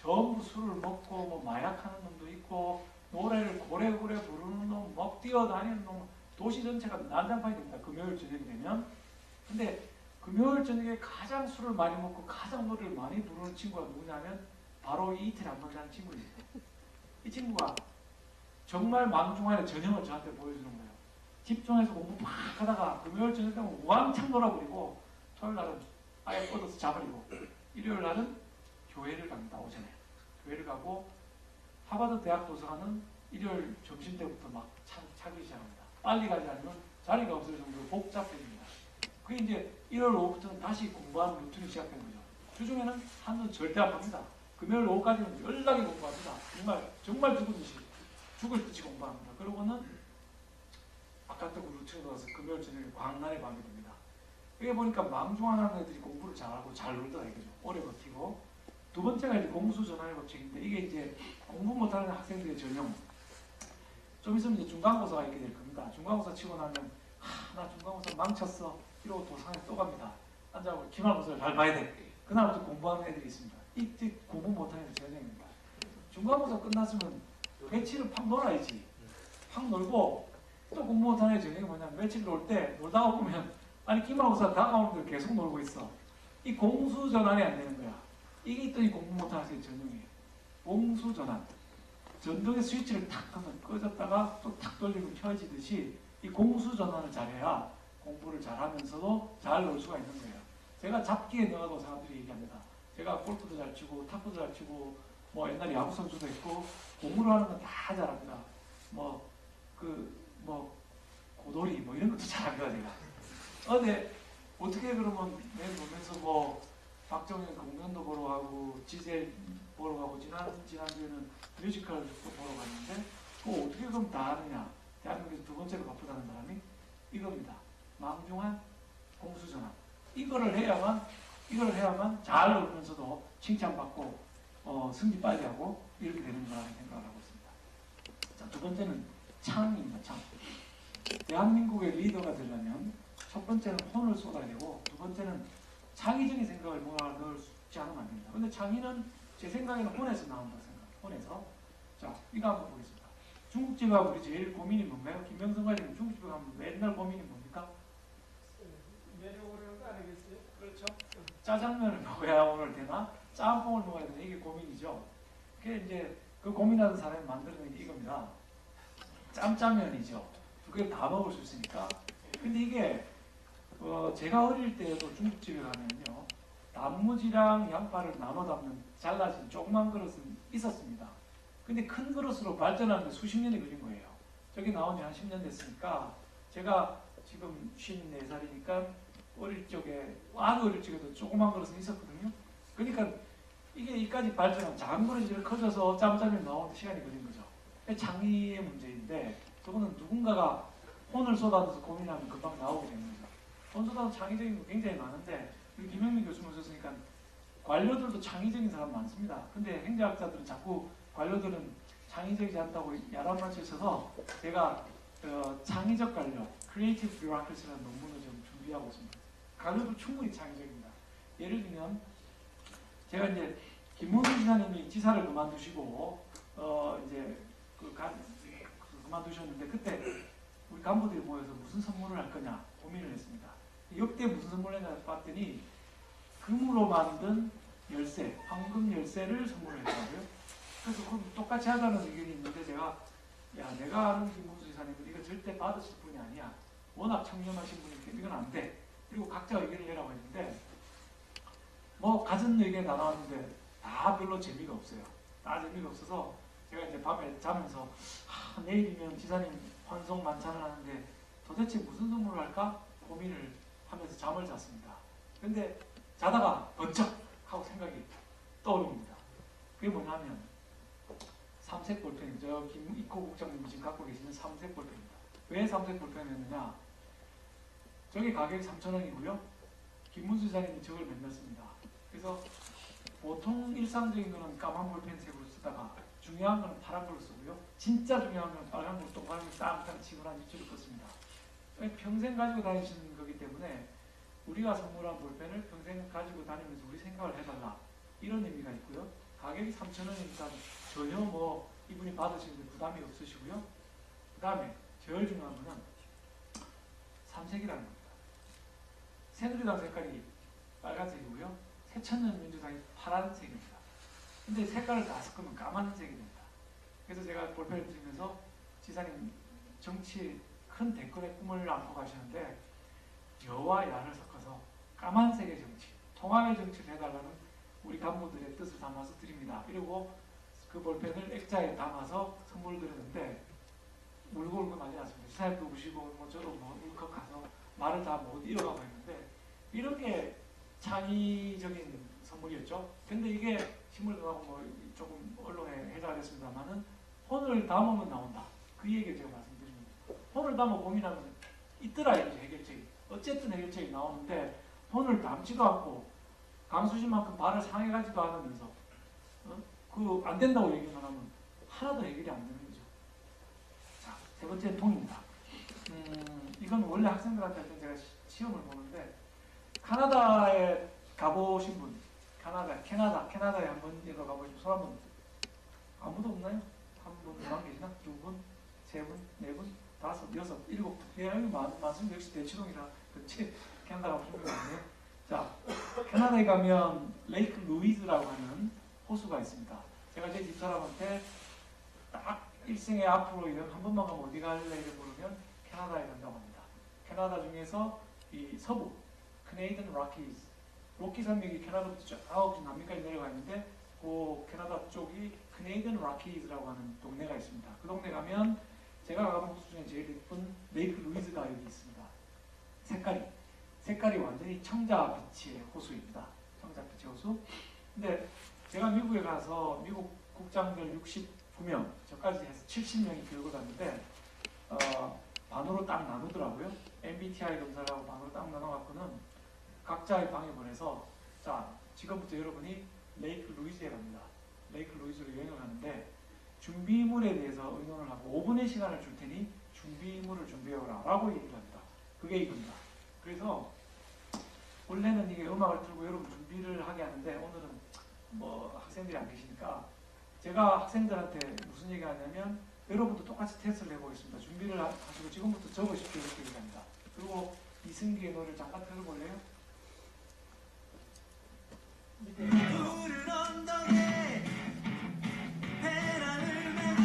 전부 술을 먹고 뭐 마약하는 놈도 있고 노래를 고래고래 부르는 놈, 막 뛰어다니는 놈, 도시 전체가 난장판이 됩니다. 금요일 저녁이 되면. 근데 금요일 저녁에 가장 술을 많이 먹고 가장 노래를 많이 부르는 친구가 누구냐면 바로 이 이틀에 한 번 자는 친구입니다. 이 친구가 정말 망중한의 전형을 저한테 보여주는 거예요. 집중해서 공부 막 하다가 금요일 저녁 되면 왕창 놀아버리고 토요일 날은 아예 뻗어서 자버리고 일요일 날은 교회를 갑니다. 오전에. 교회를 가고 하버드 대학 도서관은 일요일 점심 때부터 막 차기 시작합니다. 빨리 가지 않으면 자리가 없을 정도로 복잡해집니다. 그게 이제 일요일 오후부터는 다시 공부하는 루틴이 시작되는 거죠. 주중에는 한눈 절대 안 봅니다. 금요일 오후까지는 연락이 공부합니다. 정말 죽을 듯이 공부합니다. 그러고는 아까부터 그 루틴에 들어가서 금요일 저녁에 광란의 밤이 됩니다. 여기 보니까 망중하는 애들이 공부를 잘하고 잘 놀더라 이거죠. 오래 버티고. 두 번째가 이제 공수전환의 법칙인데 이게 이제 공부 못하는 학생들의 전형. 좀 있으면 이제 중간고사가 있게 될 겁니다. 중간고사 치고 나면 나 중간고사 망쳤어 이러고 도상에 또 갑니다. 앉아서 기말고사를 잘 봐야 돼. 그날부터 공부하는 애들이 있습니다. 이때 공부 못하는 애들 전형입니다. 중간고사 끝났으면 며칠을 팍 놀아야지. 팍 놀고 또 공부 못하는 애들 전형이 뭐냐면 며칠 놀 때 놀다가 보면 아니 기말고사 다가오는데 계속 놀고 있어. 이 공수전환이 안 되는 거야. 이게 있더니 공부 못하는 애들 전형이에요. 공수전환. 전등의 스위치를 탁 하면 꺼졌다가 또 탁 돌리면 켜지듯이 이 공수 전환을 잘해야 공부를 잘하면서도 잘 놀 수가 있는 거예요. 제가 잡기에 넣어도 사람들이 얘기합니다. 제가 골프도 잘 치고 탁구도 잘 치고 뭐 옛날에 야구 선수도 있고 공부를 하는 건 다 잘합니다. 뭐 고돌이 뭐 이런 것도 잘합니다 제가. 근데 어떻게 그러면 내일 보면서 뭐 박정현 공연도 보러 가고 지젤 보러 가고 지난주에는 뮤지컬도 보러 갔는데 그거 어떻게 그럼 다 하느냐. 대한민국에서 두 번째로 바쁘다는 사람이 이겁니다. 망중한 공수전환. 이거를 해야만 잘 놀면서도 칭찬받고 승리 빨리 하고 이렇게 되는 거라고 생각을 하고 있습니다. 자, 두 번째는 창입니다. 창. 대한민국의 리더가 되려면 첫 번째는 혼을 쏟아야 되고 두 번째는 창의적인 생각을 뭔가 넣을 수 있지 않으면 안 됩니다. 근데 창의는 제 생각에는 혼에서 나온다고 생각해요. 혼에서. 자, 이거 한번 보겠습니다. 중국집에 가면 우리 제일 고민이 뭔가요? 김명성 과장님 중국집에 가면 맨날 고민이 뭡니까? 내려오려는 거 아니겠어요? 그렇죠. 짜장면을 먹어야 오늘 되나? 짬뽕을 먹어야 되나? 이게 고민이죠. 그게 이제 그 고민하는 사람이 만들어낸 게 이겁니다. 짬짜면이죠. 두 개를 다 먹을 수 있으니까. 근데 이게 제가 어릴 때도 중국집에 가면요. 단무지랑 양파를 나눠 담는 잘라진 조그만 그릇은 있었습니다. 근데 큰 그릇으로 발전하는데 수십 년이 걸린 거예요. 저기 나온 지 한 10년 됐으니까 제가 지금 54살이니까 아주 어릴 적에도 조그만 그릇은 있었거든요. 그러니까 이게 이까지 발전한 작은 그릇이 이렇게 커져서 짬짬이 나오는데 시간이 걸린 거죠. 창의의 문제인데 그거는 누군가가 혼을 쏟아서 고민하면 금방 나오게 되는 거죠. 혼 쏟아서 창의적인 거 굉장히 많은데 우리 김영민 교수님 오셨으니까 관료들도 창의적인 사람 많습니다. 근데 행정학자들은 자꾸 관료들은 창의적이지 않다고 야단만 쳐서 제가 창의적 관료, Creative Bureaucracy라는 논문을 좀 준비하고 있습니다. 관료도 충분히 창의적입니다. 예를 들면 제가 이제 김문수 지사님이 지사를 그만두시고 이제 그만두셨는데 그때 우리 간부들이 모여서 무슨 선물을 할 거냐 고민을 했습니다. 역대 무슨 선물을 했냐 봤더니 금으로 만든 열쇠, 황금 열쇠를 선물을 했더라고요. 그래서 그럼 똑같이 하자는 의견이 있는데 제가 내가 아는 김문수 지사님은 이거 절대 받으실 분이 아니야. 워낙 청렴하신 분이니까 이건 안 돼. 그리고 각자 의견을 내라고 했는데 뭐 갖은 의견이 다 나왔는데 다 별로 재미가 없어요. 다 재미가 없어서 제가 이제 밤에 자면서 내일이면 지사님 환송 만찬을 하는데 도대체 무슨 선물을 할까 고민을 하면서 잠을 잤습니다. 근데 자다가 번쩍 하고 생각이 떠오릅니다. 그게 뭐냐면 삼색 볼펜이죠. 김익호 국장님이 지금 갖고 계시는 삼색 볼펜입니다. 왜 삼색 볼펜을 했느냐? 저게 가격이 3,000원이고요. 김문수 지사님이 저걸 맨날 씁니다. 그래서 보통 일상적인 거는 까만 볼펜색으로 쓰다가 중요한 거는 파란 걸로 쓰고요. 진짜 중요한 건 빨간 걸로 동그라미 딱 치고 한 입술을 껐습니다. 평생 가지고 다니시는 거기 때문에 우리가 선물한 볼펜을 평생 가지고 다니면서 우리 생각을 해달라. 이런 의미가 있고요. 가격이 3,000원이니까 전혀 뭐 이분이 받으시는데 부담이 없으시고요. 그 다음에 제일 중요한 거는 삼색이라는 겁니다. 새누리당 색깔이 빨간색이고요. 새천년 민주당이 파란색입니다. 근데 색깔을 다 섞으면 까만색이 됩니다. 그래서 제가 볼펜을 드리면서 지사님 정치에 큰 대권의 꿈을 안고 가시는데 여와 야를 섞어서 까만색의 정치, 통합의 정치를 해달라는 우리 간부들의 뜻을 담아서 드립니다. 이러고 그 볼펜을 액자에 담아서 선물 드렸는데 울고 많이 났습니다. 지사님도 우시고 뭐 저도 뭐 울컥가서 말을 다 못 이어가고 있는데 이런 게 창의적인 선물이었죠. 근데 이게 신문도 나오고 뭐 조금 언론에 해자가 됐습니다만은 혼을 담으면 나온다. 그 얘기를 제가 말씀드립니다. 혼을 담아 고민하면 있더라 이제 해결책이. 어쨌든 해결책이 나오는데 혼을 담지도 않고 강수진만큼 발을 상해가지도 않으면서 그 안 된다고 얘기만 하면 하나도 해결이 안 되는 거죠. 자, 세 번째 통입니다. 이건 원래 학생들한테 할 때 제가 시험을 보는데 캐나다에 가보신 분, 캐나다에 한 번이라도 가보신 분, 손 한번 아무도 없나요? 한 분만 계시나? 두 분, 세 분, 네 분, 다섯, 여섯, 일곱 분. 예, 많습니다. 역시 대치동이라 그렇지. 캐나다 가보신 분 많네요. 자, 캐나다에 가면 레이크 루이즈라고 하는 호수가 있습니다. 제가 제 집사람한테 딱 일생에 앞으로 이런 한 번만 가면 어디 갈래 이래 물으면 캐나다에 간다고 합니다. 캐나다 중에서 이 서부 캐네디언 로키즈, 로키 산맥이 캐나다부터 쭉 남미까지 내려가 있는데 그 캐나다 쪽이 캐네디언 로키즈라고 하는 동네가 있습니다. 그 동네 가면 제가 가본 호수 중에 제일 예쁜 레이크 루이즈가 여기 있습니다. 색깔이 완전히 청자빛의 호수입니다. 청자빛의 호수. 근데 제가 미국에 가서 미국 국장들 69명, 저까지 해서 70명이 교육을 갔는데 반으로 딱 나누더라고요. MBTI 검사를 하고 반으로 딱 나눠갖고는 각자의 방에 보내서 자, 지금부터 여러분이 레이크 루이즈에 갑니다. 레이크 루이즈로 여행을 가는데 준비물에 대해서 의논을 하고 5분의 시간을 줄 테니 준비물을 준비해오라 라고 얘기를 합니다. 그게 이겁니다. 그래서 원래는 이게 음악을 틀고 여러분 준비를 하게 하는데 오늘은 뭐 학생들이 안 계시니까 제가 학생들한테 무슨 얘기 하냐면 여러분도 똑같이 테스트를 해보겠습니다. 준비를 하시고 지금부터 적으십시오 이렇게 얘기합니다. 그리고 이승기의 노래를 잠깐 들어볼래요? 푸른 언덕에 배낭을 메고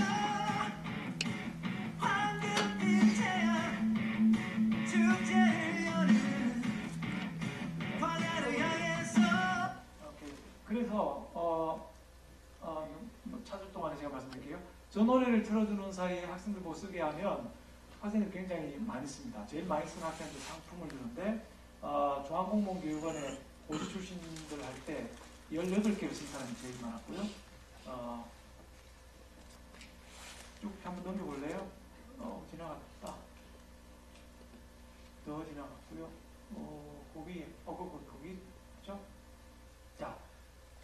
황금빛 태양 축제를 여는 광야를 향해서. 오케이. 그래서 뭐 찾을 동안에 제가 말씀드릴게요. 저 노래를 들어주는 사이에 학생들 못 쓰게 하면 학생들이 굉장히 많이 씁니다. 제일 많이 쓰는 학생들 상품을 주는데 중앙공무원교육원에 고시 출신들 할 때 18개를 쓴 사람이 제일 많았고요. 쭉 한번 넘겨볼래요? 지나갔다. 더 지나갔고요. 거기 그렇죠? 자,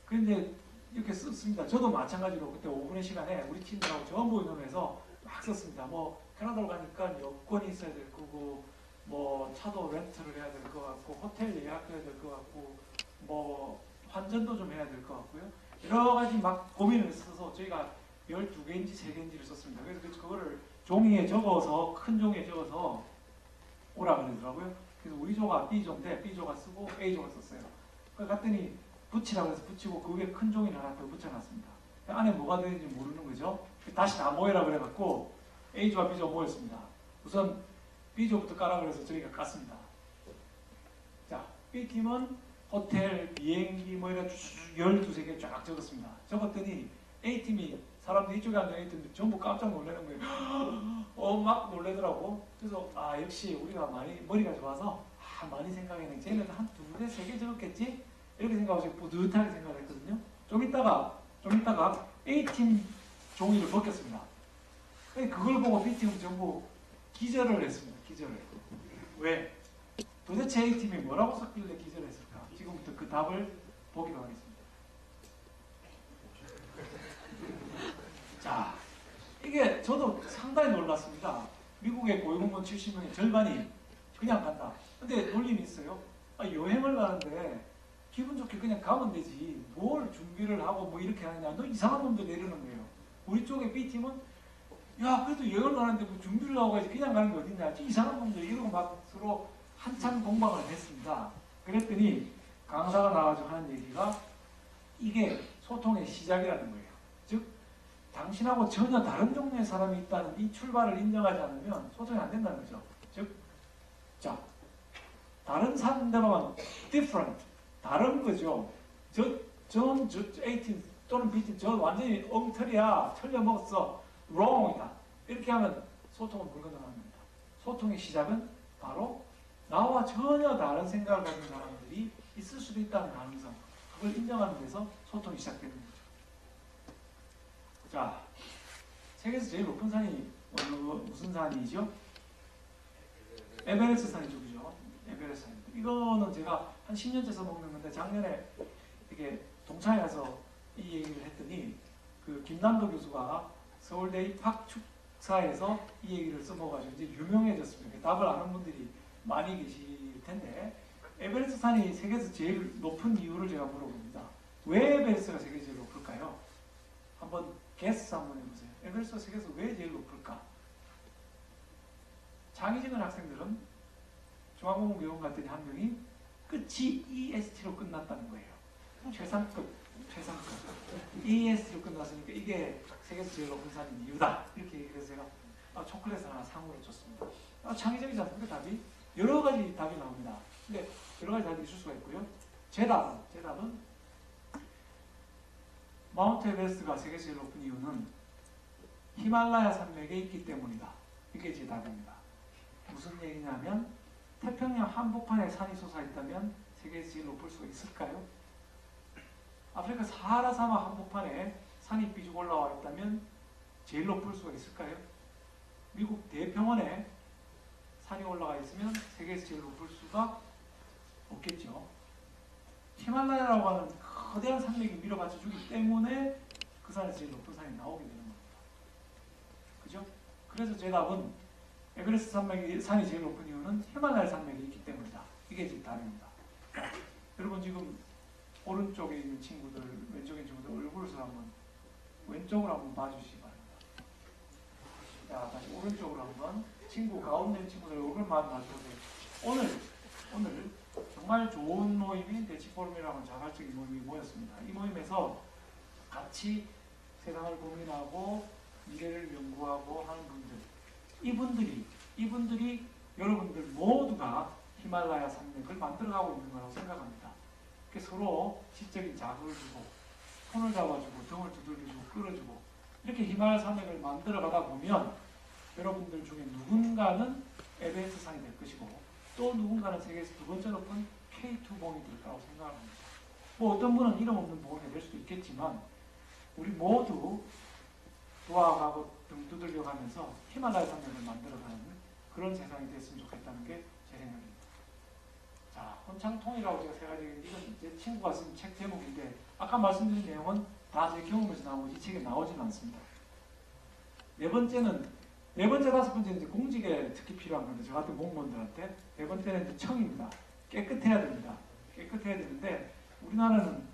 근데 이렇게 썼습니다. 저도 마찬가지로 그때 5분의 시간에 우리 팀들하고 전부 의논해서 막 썼습니다. 뭐 캐나다로 가니까 여권이 있어야 될 거고, 뭐 차도 렌트를 해야 될 것 같고, 호텔 예약해야 될 것 같고, 뭐 환전도 좀 해야 될 것 같고요. 여러 가지 막 고민을 써서 저희가 12개인지 3개인지를 썼습니다. 그래서 그거를 종이에 적어서, 큰 종이에 적어서 오라 그러더라고요. 그래서 우리 조가 B조인데 B조가 쓰고 A조가 썼어요. 그래서 갔더니 붙이라고 해서 붙이고 그 위에 큰 종이를 하나 더 붙여놨습니다. 안에 뭐가 되는지 모르는 거죠. 다시 다 모여라 그래갖고 A조와 B조가 모였습니다. 우선 B조부터 까라 그래서 저희가 깠습니다. 자, B팀은 호텔, 비행기 뭐 이런 12개 쫙 적었습니다. 적었더니 A팀이 사람들이 이쪽에 앉아 있던데 전부 깜짝 놀라는 거예요. 막 놀래더라고. 그래서 역시 우리가 많이 머리가 좋아서 많이 생각해내. 쟤네들 한 2개, 3개 적었겠지? 이렇게 생각하고 뿌듯하게 생각을 했거든요. 좀 이따가 A팀 종이를 벗겼습니다. 그걸 보고 B팀은 전부 기절을 했습니다. 기절을. 왜? 도대체 A팀이 뭐라고 썼길래 기절했을까? 지금부터 그 답을 보기로 하겠습니다. 자, 이게 저도 상당히 놀랐습니다. 미국의 고위공무원 70명의 절반이 그냥 간다. 근데 논리는 있어요. 여행을 가는데 기분 좋게 그냥 가면 되지. 뭘 준비를 하고 뭐 이렇게 하느냐. 너 이상한 놈들 내리는 거예요. 우리 쪽에 B팀은 야, 그래도 여행을 가는데 뭐 준비를 하고 가야지. 그냥 가는 게 어딨냐. 이상한 놈들 이러고 막 서로 한참 공방을 했습니다. 그랬더니 강사가 나와서 하는 얘기가 이게 소통의 시작이라는 거예요. 즉, 당신하고 전혀 다른 종류의 사람이 있다는 이 출발을 인정하지 않으면 소통이 안 된다는 거죠. 즉, 자, 다른 상대방은 different, 다른 거죠. 전 A팀 또는 B팀, 저 완전히 엉터리야, 틀려먹었어, wrong이다. 이렇게 하면 소통은 불가능한 겁니다. 소통의 시작은 바로 나와 전혀 다른 생각을 가진 사람들이 있을 수도 있다는 가능성, 그걸 인정하는 데서 소통이 시작되는 거죠. 자, 세계에서 제일 높은 산이 무슨 산이죠? 에베레스트 산이죠, 그죠? 에베레스트 산. 이거는 제가 한 10년째 써먹는 건데 작년에 이렇게 동창회 가서 이 얘기를 했더니 그 김남도 교수가 서울대 입학 축사에서 이 얘기를 써먹어가지고 이제 유명해졌습니다. 답을 아는 분들이 많이 계실 텐데 에베레스트 산이 세계에서 제일 높은 이유를 제가 물어봅니다. 왜 에베레스트가 세계에서 제일 높을까요? 한번 게스 한번 해보세요. 에베레스트가 세계에서 왜 제일 높을까? 장희진은 학생들은 중앙공무원교원 갔더니 한 명이 끝이 EST로 끝났다는 거예요. 최상급. EST로 끝났으니까 이게 세계에서 제일 높은 산인 이유다. 이렇게 얘기해서 제가 초콜릿을 하나 상으로 줬습니다. 창의적이지 않습니까? 답이? 여러 가지 답이 나옵니다. 근데 여러 가지 답이 있을 수가 있고요. 제 답은 마운트 에베레스트가 세계에서 제일 높은 이유는 히말라야 산맥에 있기 때문이다. 이게 제 답입니다. 무슨 얘기냐면 태평양 한복판에 산이 솟아있다면 세계에서 제일 높을 수가 있을까요? 아프리카 사하라 사막 한복판에 산이 삐죽 올라와 있다면 제일 높을 수가 있을까요? 미국 대평원에 산이 올라가 있으면 세계에서 제일 높을 수가 없겠죠. 히말라야라고 하는 거대한 산맥이 밀어받쳐 주기 때문에 그 산에서 제일 높은 산이 나오게 되는 겁니다. 그죠? 그래서 제 답은 에베레스트 산이 제일 높은 이유는 히말라야 산맥이 있기 때문이다. 이게 제 답입니다. 자, 여러분 지금 오른쪽에 있는 친구들, 왼쪽에 있는 친구들 얼굴을 한번 왼쪽으로 한번 봐주시기 바랍니다. 자, 다시 오른쪽으로 한번 친구 가운데 있는 친구들 얼굴만 봐주세요. 오늘 정말 좋은 모임인 대치포럼이라는 자발적인 모임이 모였습니다. 이 모임에서 같이 세상을 고민하고 미래를 연구하고 하는 분들, 이분들이 여러분들 모두가 히말라야 산맥을 만들어가고 있는 거라고 생각합니다. 서로 지적인 자극을 주고 손을 잡아주고 등을 두들겨주고 끌어주고 이렇게 히말라야 산맥을 만들어가다 보면 여러분들 중에 누군가는 에베레스트 산이 될 것이고 또 누군가는 세계에서 두 번째 높은 K2 봉이 될 거라고 생각을 합니다. 뭐 어떤 분은 이름 없는 봉이 될 수도 있겠지만 우리 모두 도와가고 등 두들겨가면서 히말라야 산맥을 만들어가는 그런 세상이 됐으면 좋겠다는 게 제 생각입니다. 자, 혼창통이라고 제가 세 가지 이건 제 친구가 쓴 책 제목인데 아까 말씀드린 내용은 다 제 경험에서 나오고 이 책에 나오지는 않습니다. 네 번째, 다섯 번째는 이제 공직에 특히 필요한 건데 저 같은 공무원들한테 네 번째는 이제 청입니다. 깨끗해야 됩니다. 깨끗해야 되는데 우리나라는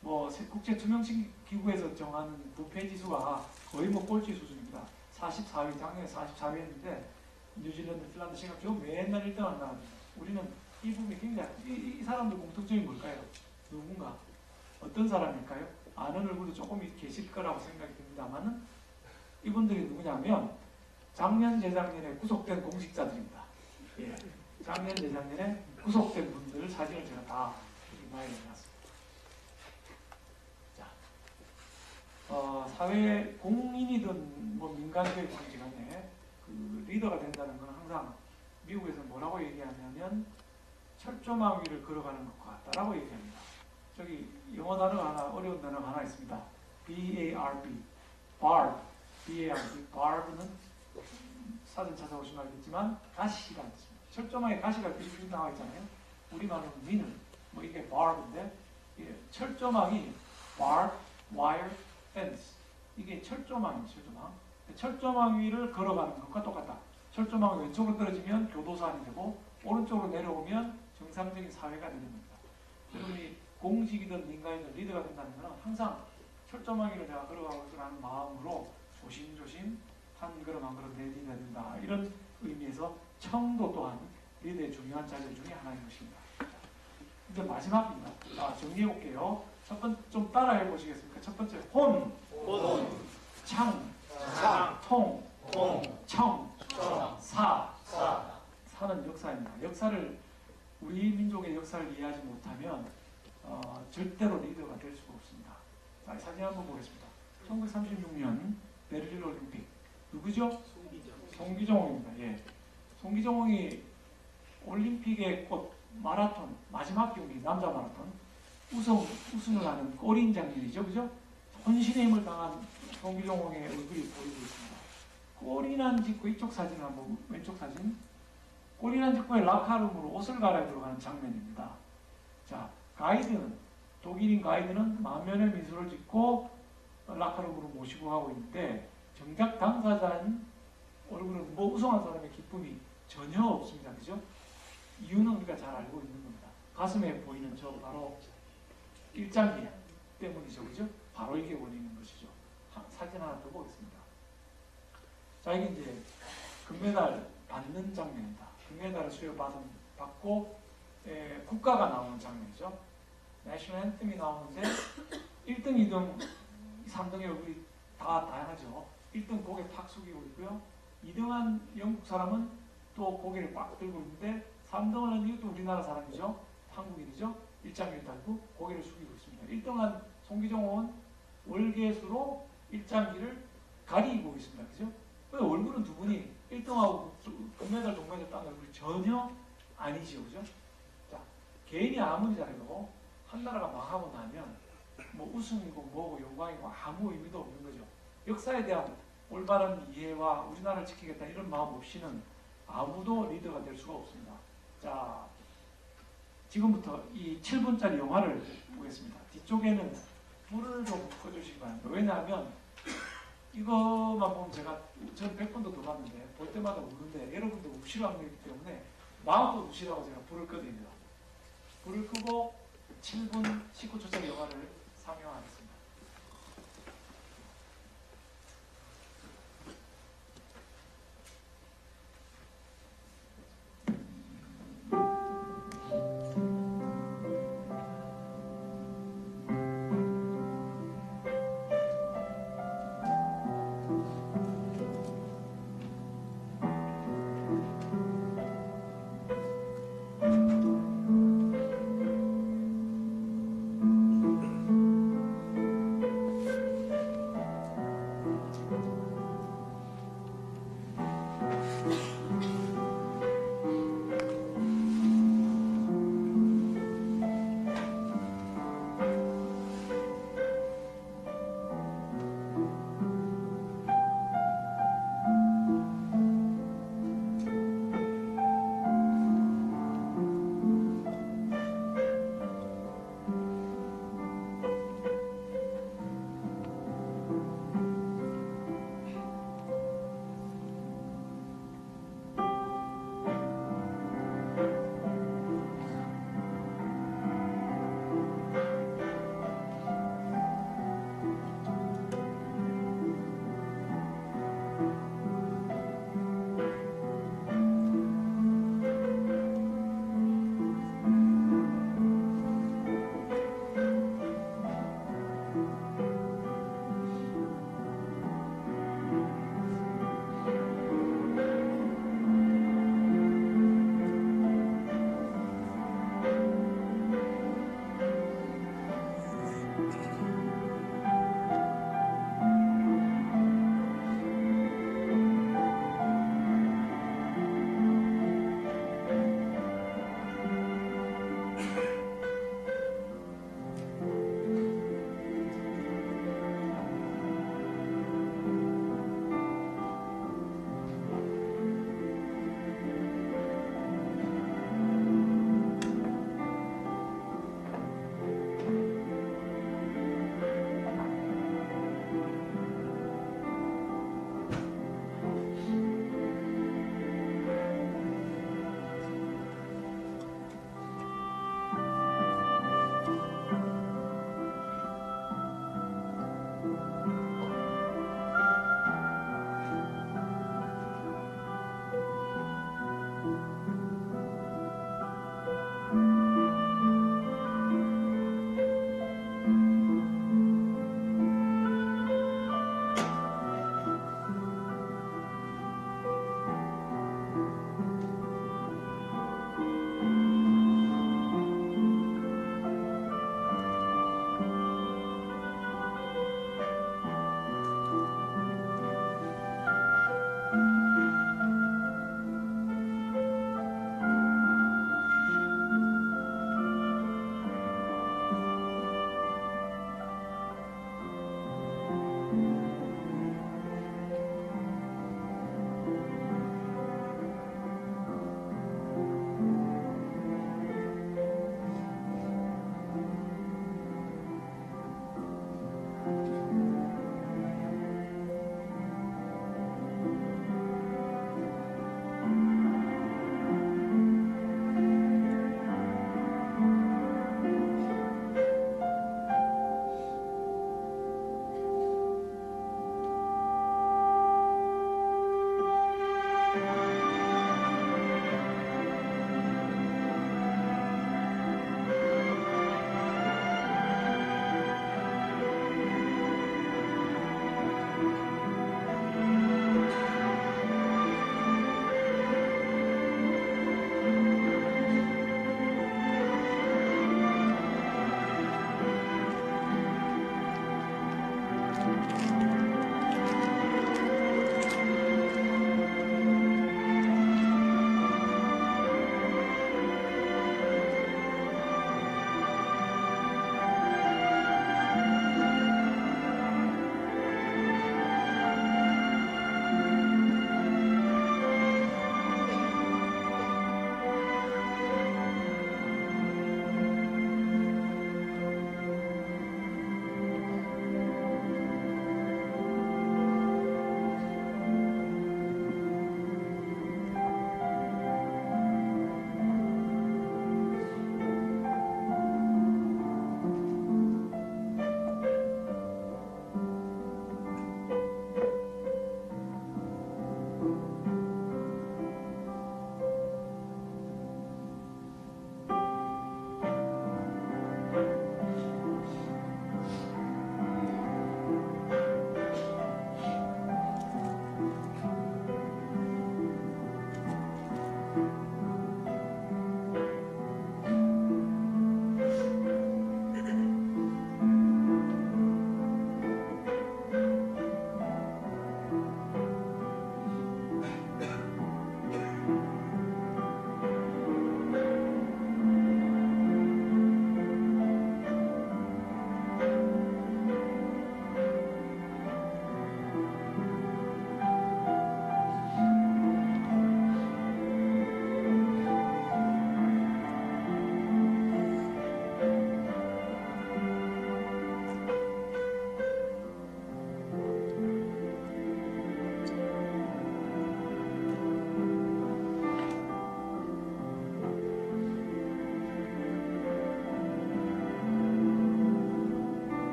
뭐 국제투명기구에서 정하는 부패 지수가 거의 뭐 꼴찌 수준입니다. 44위, 작년에 44위 했는데 뉴질랜드, 핀란드, 싱가포르 맨날 1등을 나갑니다. 우리는 이 부분이 굉장히 이 사람들 공통점이 뭘까요? 누군가 어떤 사람일까요? 아는 얼굴도 조금 계실 거라고 생각이 듭니다만은 이분들이 누구냐면 작년, 재작년에 구속된 공직자들입니다. 예. 작년, 재작년에 구속된 분들 사진을 제가 다 여기 마련해놨습니다. 자, 사회 공인이든 뭐 민간교육이든 간에 그 리더가 된다는 건 항상 미국에서 뭐라고 얘기하냐면 철조망 위를 걸어가는 것과 같다라고 얘기합니다. 저기 영어 단어가 하나, 어려운 단어가 하나 있습니다. B-A-R-B, barb, B-A-R-B, barb는 사진 찾아보시면 알겠지만 가시라는 뜻입니다. 철조망에 가시가 삐죽 나와 있잖아요. 우리말로는 미는, 뭐 이게 barb인데 철조망이 barb, wire, fence, 이게 철조망이에요. 철조망 위를 걸어가는 것과 똑같다. 철조망이 왼쪽으로 떨어지면 교도소안이 되고 오른쪽으로 내려오면 정상적인 사회가 되는 겁니다. 여러분이 공직이든 민간이든 리더가 된다는 것은 항상 철조망 위를 내가 걸어가고 있다는 마음으로 조심조심 한 걸음 한 걸음 내딛어야 된다. 이런 의미에서 청도 또한 리더의 중요한 자질 중에 하나인 것입니다. 이제 마지막입니다. 자, 정리해 볼게요. 첫 번째 좀 따라해 보시겠습니까? 첫 번째 혼, 창, 통, 청, 사는 역사입니다. 역사를 우리 민족의 역사를 이해하지 못하면 절대로 리더가 될 수가 없습니다. 자, 사진 한번 보겠습니다. 1936년 베를린 올림픽 누구죠? 송기정홍입니다. 예, 송기정홍이 올림픽의 꽃 마라톤 마지막 경기 남자 마라톤 우승을 하는 골인 장면이죠, 그죠? 혼신의 힘을 당한 송기정홍의 얼굴이 보이고 있습니다. 골인한 직후 이쪽 사진 한번 왼쪽 사진. 골인한 직후에 라카룸으로 옷을 갈아입으러 가는 장면입니다. 자, 가이드는 독일인 가이드는 만면의 미소를 짓고 라카룸으로 모시고 가고 있는데 정작 당사자는 얼굴은 뭐 우승한 사람의 기쁨이 전혀 없습니다. 그죠? 이유는 우리가 잘 알고 있는 겁니다. 가슴에 보이는 저 바로 일장기 때문이죠. 그죠? 바로 이게 원인인 것이죠. 사진 하나 더 보겠습니다. 자, 이게 이제 금메달 받는 장면입니다. 금메달을 수여받고 국가가 나오는 장면이죠. 내셔널 앤템이 나오는데 1등, 2등, 3등의 얼굴이 다 다 다양하죠. 1등 고개 팍 숙이고 있고요. 2등한 영국 사람은 또 고개를 꽉 들고 있는데 3등은 이것도 우리나라 사람이죠. 한국인이죠. 일장기를 달고 고개를 숙이고 있습니다. 1등한 송기종은 월계수로 일장기를 가리고 있습니다. 그죠? 얼굴은 두 분이 1등하고 금메달, 동메달 딴 얼굴이 전혀 아니지요. 그죠? 자, 개인이 아무리 잘해도 한 나라가 망하고 나면 뭐 우승이고 뭐고 영광이고 아무 의미도 없는 거죠. 역사에 대한 올바른 이해와 우리나라를 지키겠다 이런 마음 없이는 아무도 리더가 될 수가 없습니다. 자, 지금부터 이 7분짜리 영화를 보겠습니다. 뒤쪽에는 불을 좀 꺼주시기 바랍니다. 왜냐하면 이것만 보면 저는 100번도 더 봤는데 볼 때마다 우는데 여러분도 우실 확률이기 때문에 마음껏 우시라고 제가 불을 꺼드립니다. 불을 끄고 7분 19초짜리 영화를 상영하겠습니다.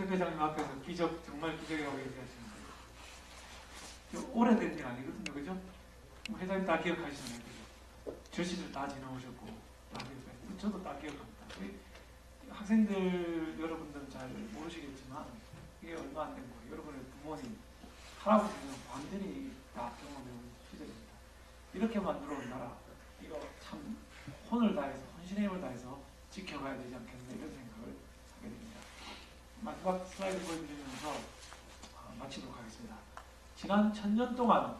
회장님 앞에서 기적, 정말 기적이라고 얘기하시는데 오래된 일 아니거든요, 그죠? 뭐 회장님 다 기억하시나요, 그죠? 절시를 다 지나오셨고 다 기억하시고 저도 다 기억합니다. 우리 학생들 여러분들은 잘 모르시겠지만 이게 얼마 안 된 거예요. 여러분의 부모님, 할아버지는 완전히 다 경험해온 시절입니다. 이렇게 만들어 온 나라, 이거 참 혼을 다해서, 헌신의 힘을 다해서 지켜가야 되지 않겠나 이런 생각을 하게 됩니다. 마지막 슬라이드 보여드리면서 마치도록 하겠습니다. 지난 1000년 동안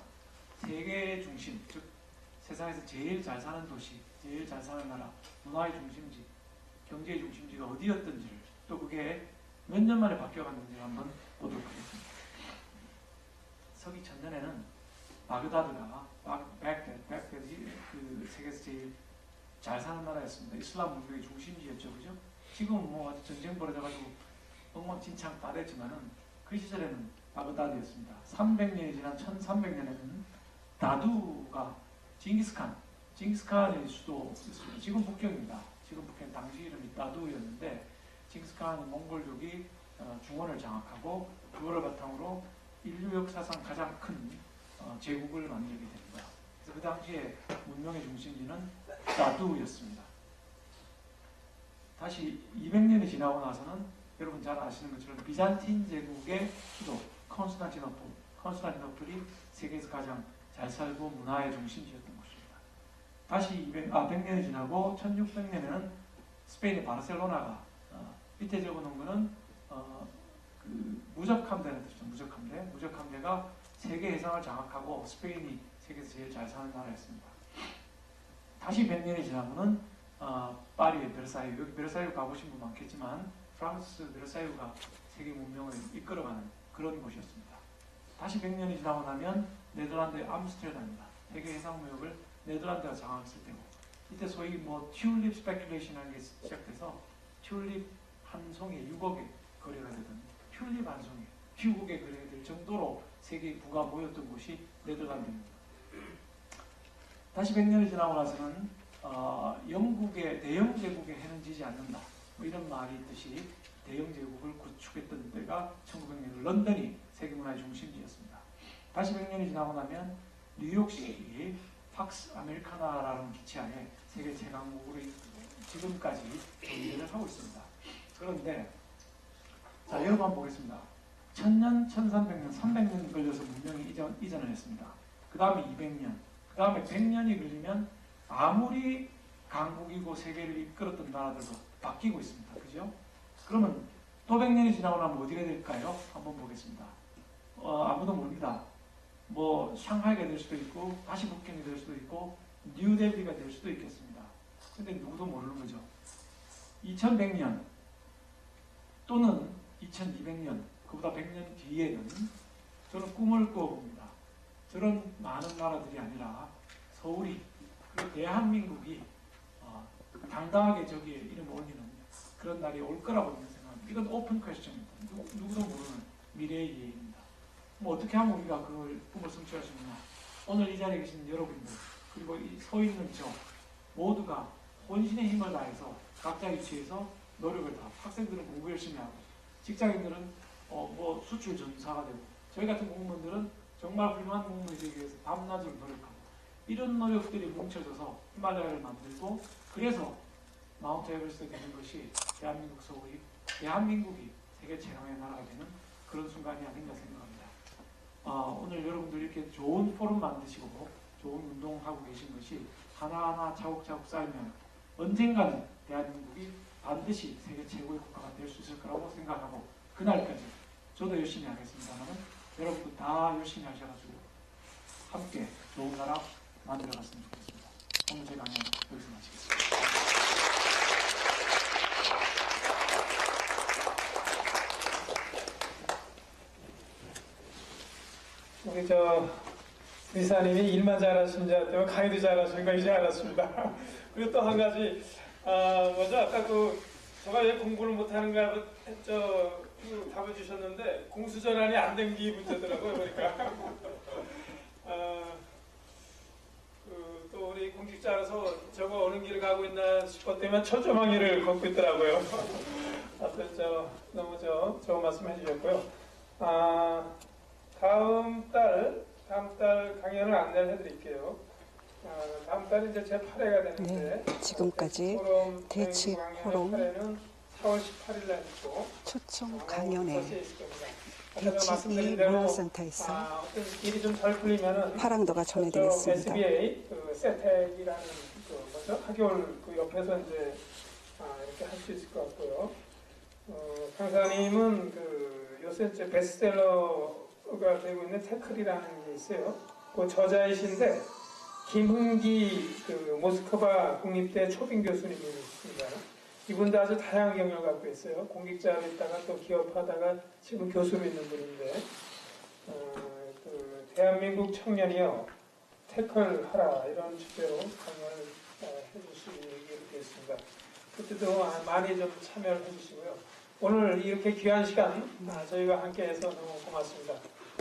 세계의 중심, 즉 세상에서 제일 잘 사는 도시, 제일 잘 사는 나라, 문화의 중심지, 경제의 중심지가 어디였던지를, 또 그게 몇 년 만에 바뀌어갔는지를 한번 보도록 하겠습니다. 서기 1000년에는 바그다드가 백데드이 그 세계에서 제일 잘 사는 나라였습니다. 이슬람 문명의 중심지였죠, 그죠? 지금은 뭐 아주 전쟁 벌어져가지고 엉망진창 다 됐지만은 그 시절에는 바그다드였습니다. 300년이 지난 1300년에는 다두가 징기스칸의 수도였습니다. 지금 북경입니다. 지금 북경 당시 이름이 다두였는데 징기스칸이 몽골족이 중원을 장악하고 그거를 바탕으로 인류 역사상 가장 큰 제국을 만들게 됩니다. 그래서 그 당시에 문명의 중심지는 다두였습니다. 다시 200년이 지나고 나서는 여러분 잘 아시는 것처럼 비잔틴 제국의 수도 컨스탄티노플이 세계에서 가장 잘 살고 문화의 중심지였던 곳입니다. 다시 100년이 지나고 1600년에는 스페인의 바르셀로나가 밑에 적어놓은 거는 그 무적함대라는 뜻이죠. 무적함대가 세계 해상을 장악하고 스페인이 세계에서 제일 잘 사는 나라였습니다. 다시 100년이 지나고는 파리의 베르사유, 여기 베르사유 가보신 분 많겠지만 프랑스 베르사유가 세계 문명을 이끌어가는 그런 곳이었습니다. 다시 100년이 지나고 나면 네덜란드의 암스테르담입니다. 세계 해상무역을 네덜란드가 장악했을 때고, 이때 소위 뭐 튤립 스페큘레이션이라는 게 시작돼서 튤립 한 송이에 6억의 거래가 되던 튤립 한 송이에 6억의 거래가 될 정도로 세계의 부가 모였던 곳이 네덜란드입니다. 다시 100년이 지나고 나서는 영국의 대영 제국에 해는 지지 않는다, 뭐 이런 말이 있듯이 대영 제국을 구축했던 때가 1900년 런던이 세계문화의 중심지였습니다. 다시 100년이 지나고 나면 뉴욕시 팍스 아메리카나라는 기치하에 세계 최강국으로 지금까지 존재를 하고 있습니다. 그런데 자, 여러분 한번 보겠습니다. 1000년, 1300년, 300년 걸려서 문명이 이전을 했습니다. 그 다음에 200년, 그 다음에 100년이 걸리면 아무리 강국이고 세계를 이끌었던 나라들도 바뀌고 있습니다. 그죠? 그러면 또 100년이 지나고 나면 어디가 될까요? 한번 보겠습니다. 아무도 모릅니다. 뭐 샹하이가 될 수도 있고 다시 북경이 될 수도 있고 뉴델리가 될 수도 있겠습니다. 근데 누구도 모르는 거죠. 2100년 또는 2200년, 그보다 100년 뒤에는 저는 꿈을 꾸어봅니다. 저런 많은 나라들이 아니라 서울이, 그리고 대한민국이 당당하게 저기에 이름을 올리는 그런 날이 올 거라고 저는 생각합니다. 이건 오픈 퀘스천입니다. 누구도 모르는 미래의 예입니다. 뭐 어떻게 하면 우리가 그걸 꿈을 성취할 수 있느냐. 오늘 이 자리에 계신 여러분들, 그리고 이 서 있는 저 모두가 혼신의 힘을 다해서 각자 위치에서 노력을 다, 학생들은 공부 열심히 하고, 직장인들은 뭐 수출 전사가 되고, 저희 같은 공무원들은 정말 훌륭한 공무원이 되기 위해서 밤낮으로 노력하고, 이런 노력들이 뭉쳐져서 히말라야를 만들고, 그래서 마운트 에베레스트가 되는 것이 대한민국 서울이, 대한민국이 세계 최강의 나라가 되는 그런 순간이 아닌가 생각합니다. 오늘 여러분들 이렇게 좋은 포럼 만드시고 좋은 운동하고 계신 것이 하나하나 차곡차곡 쌓이면 언젠가는 대한민국이 반드시 세계 최고의 국가가 될 수 있을 거라고 생각하고, 그날까지 저도 열심히 하겠습니다만 여러분도 다 열심히 하셔가지고 함께 좋은 나라 만들어갔으면 좋겠습니다. 오늘 제 강연 여기서 마치겠습니다. 우리 저 리사님이 일만 잘하시는 줄 알았더니 강의도 잘하시는 거 이제 알았습니다. 그리고 또 한 가지 뭐죠? 아까 제가 왜 공부를 못하는가 답을 주셨는데 공수전환이 안 된 게 문제더라고요. 그러니까 또 우리 공직자라서 저거 어느 길을 가고 있나 싶었더니 철조망이를 걷고 있더라고요. 너무 좋은 말씀 해주셨고요. 다음 달 강연을 안내를 해드릴게요. 다음 달이 이제 제 8회가 되는데 네, 지금까지 대치 포럼 4월 18일 날 있고 초청 강연회 아까 대치 문화센터에서 어떤 일이 좀 잘 풀리면은 파랑도가 전해드리겠습니다. SBA 그 세택이라는 학교를 그 옆에서 이제 이렇게 할 수 있을 것 같고요. 강사님은 그 요새 이제 베스트셀러가 되고 있는 태클이라는 게 있어요. 그 저자이신데 김흥기 그 모스크바 국립대 초빙 교수님이 있습니다. 이분도 아주 다양한 경력을 갖고 있어요. 공직자로 있다가 또 기업하다가 지금 교수로 있는 분인데 그 대한민국 청년이요 태클하라 이런 주제로 강연을 해주시기로 되었습니다. 그때도 많이 좀 참여를 해주시고요. 오늘 이렇게 귀한 시간 저희가 함께해서 너무 고맙습니다.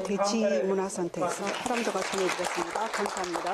대치 문화센터에서 파랑도가 전해드렸습니다. 감사합니다.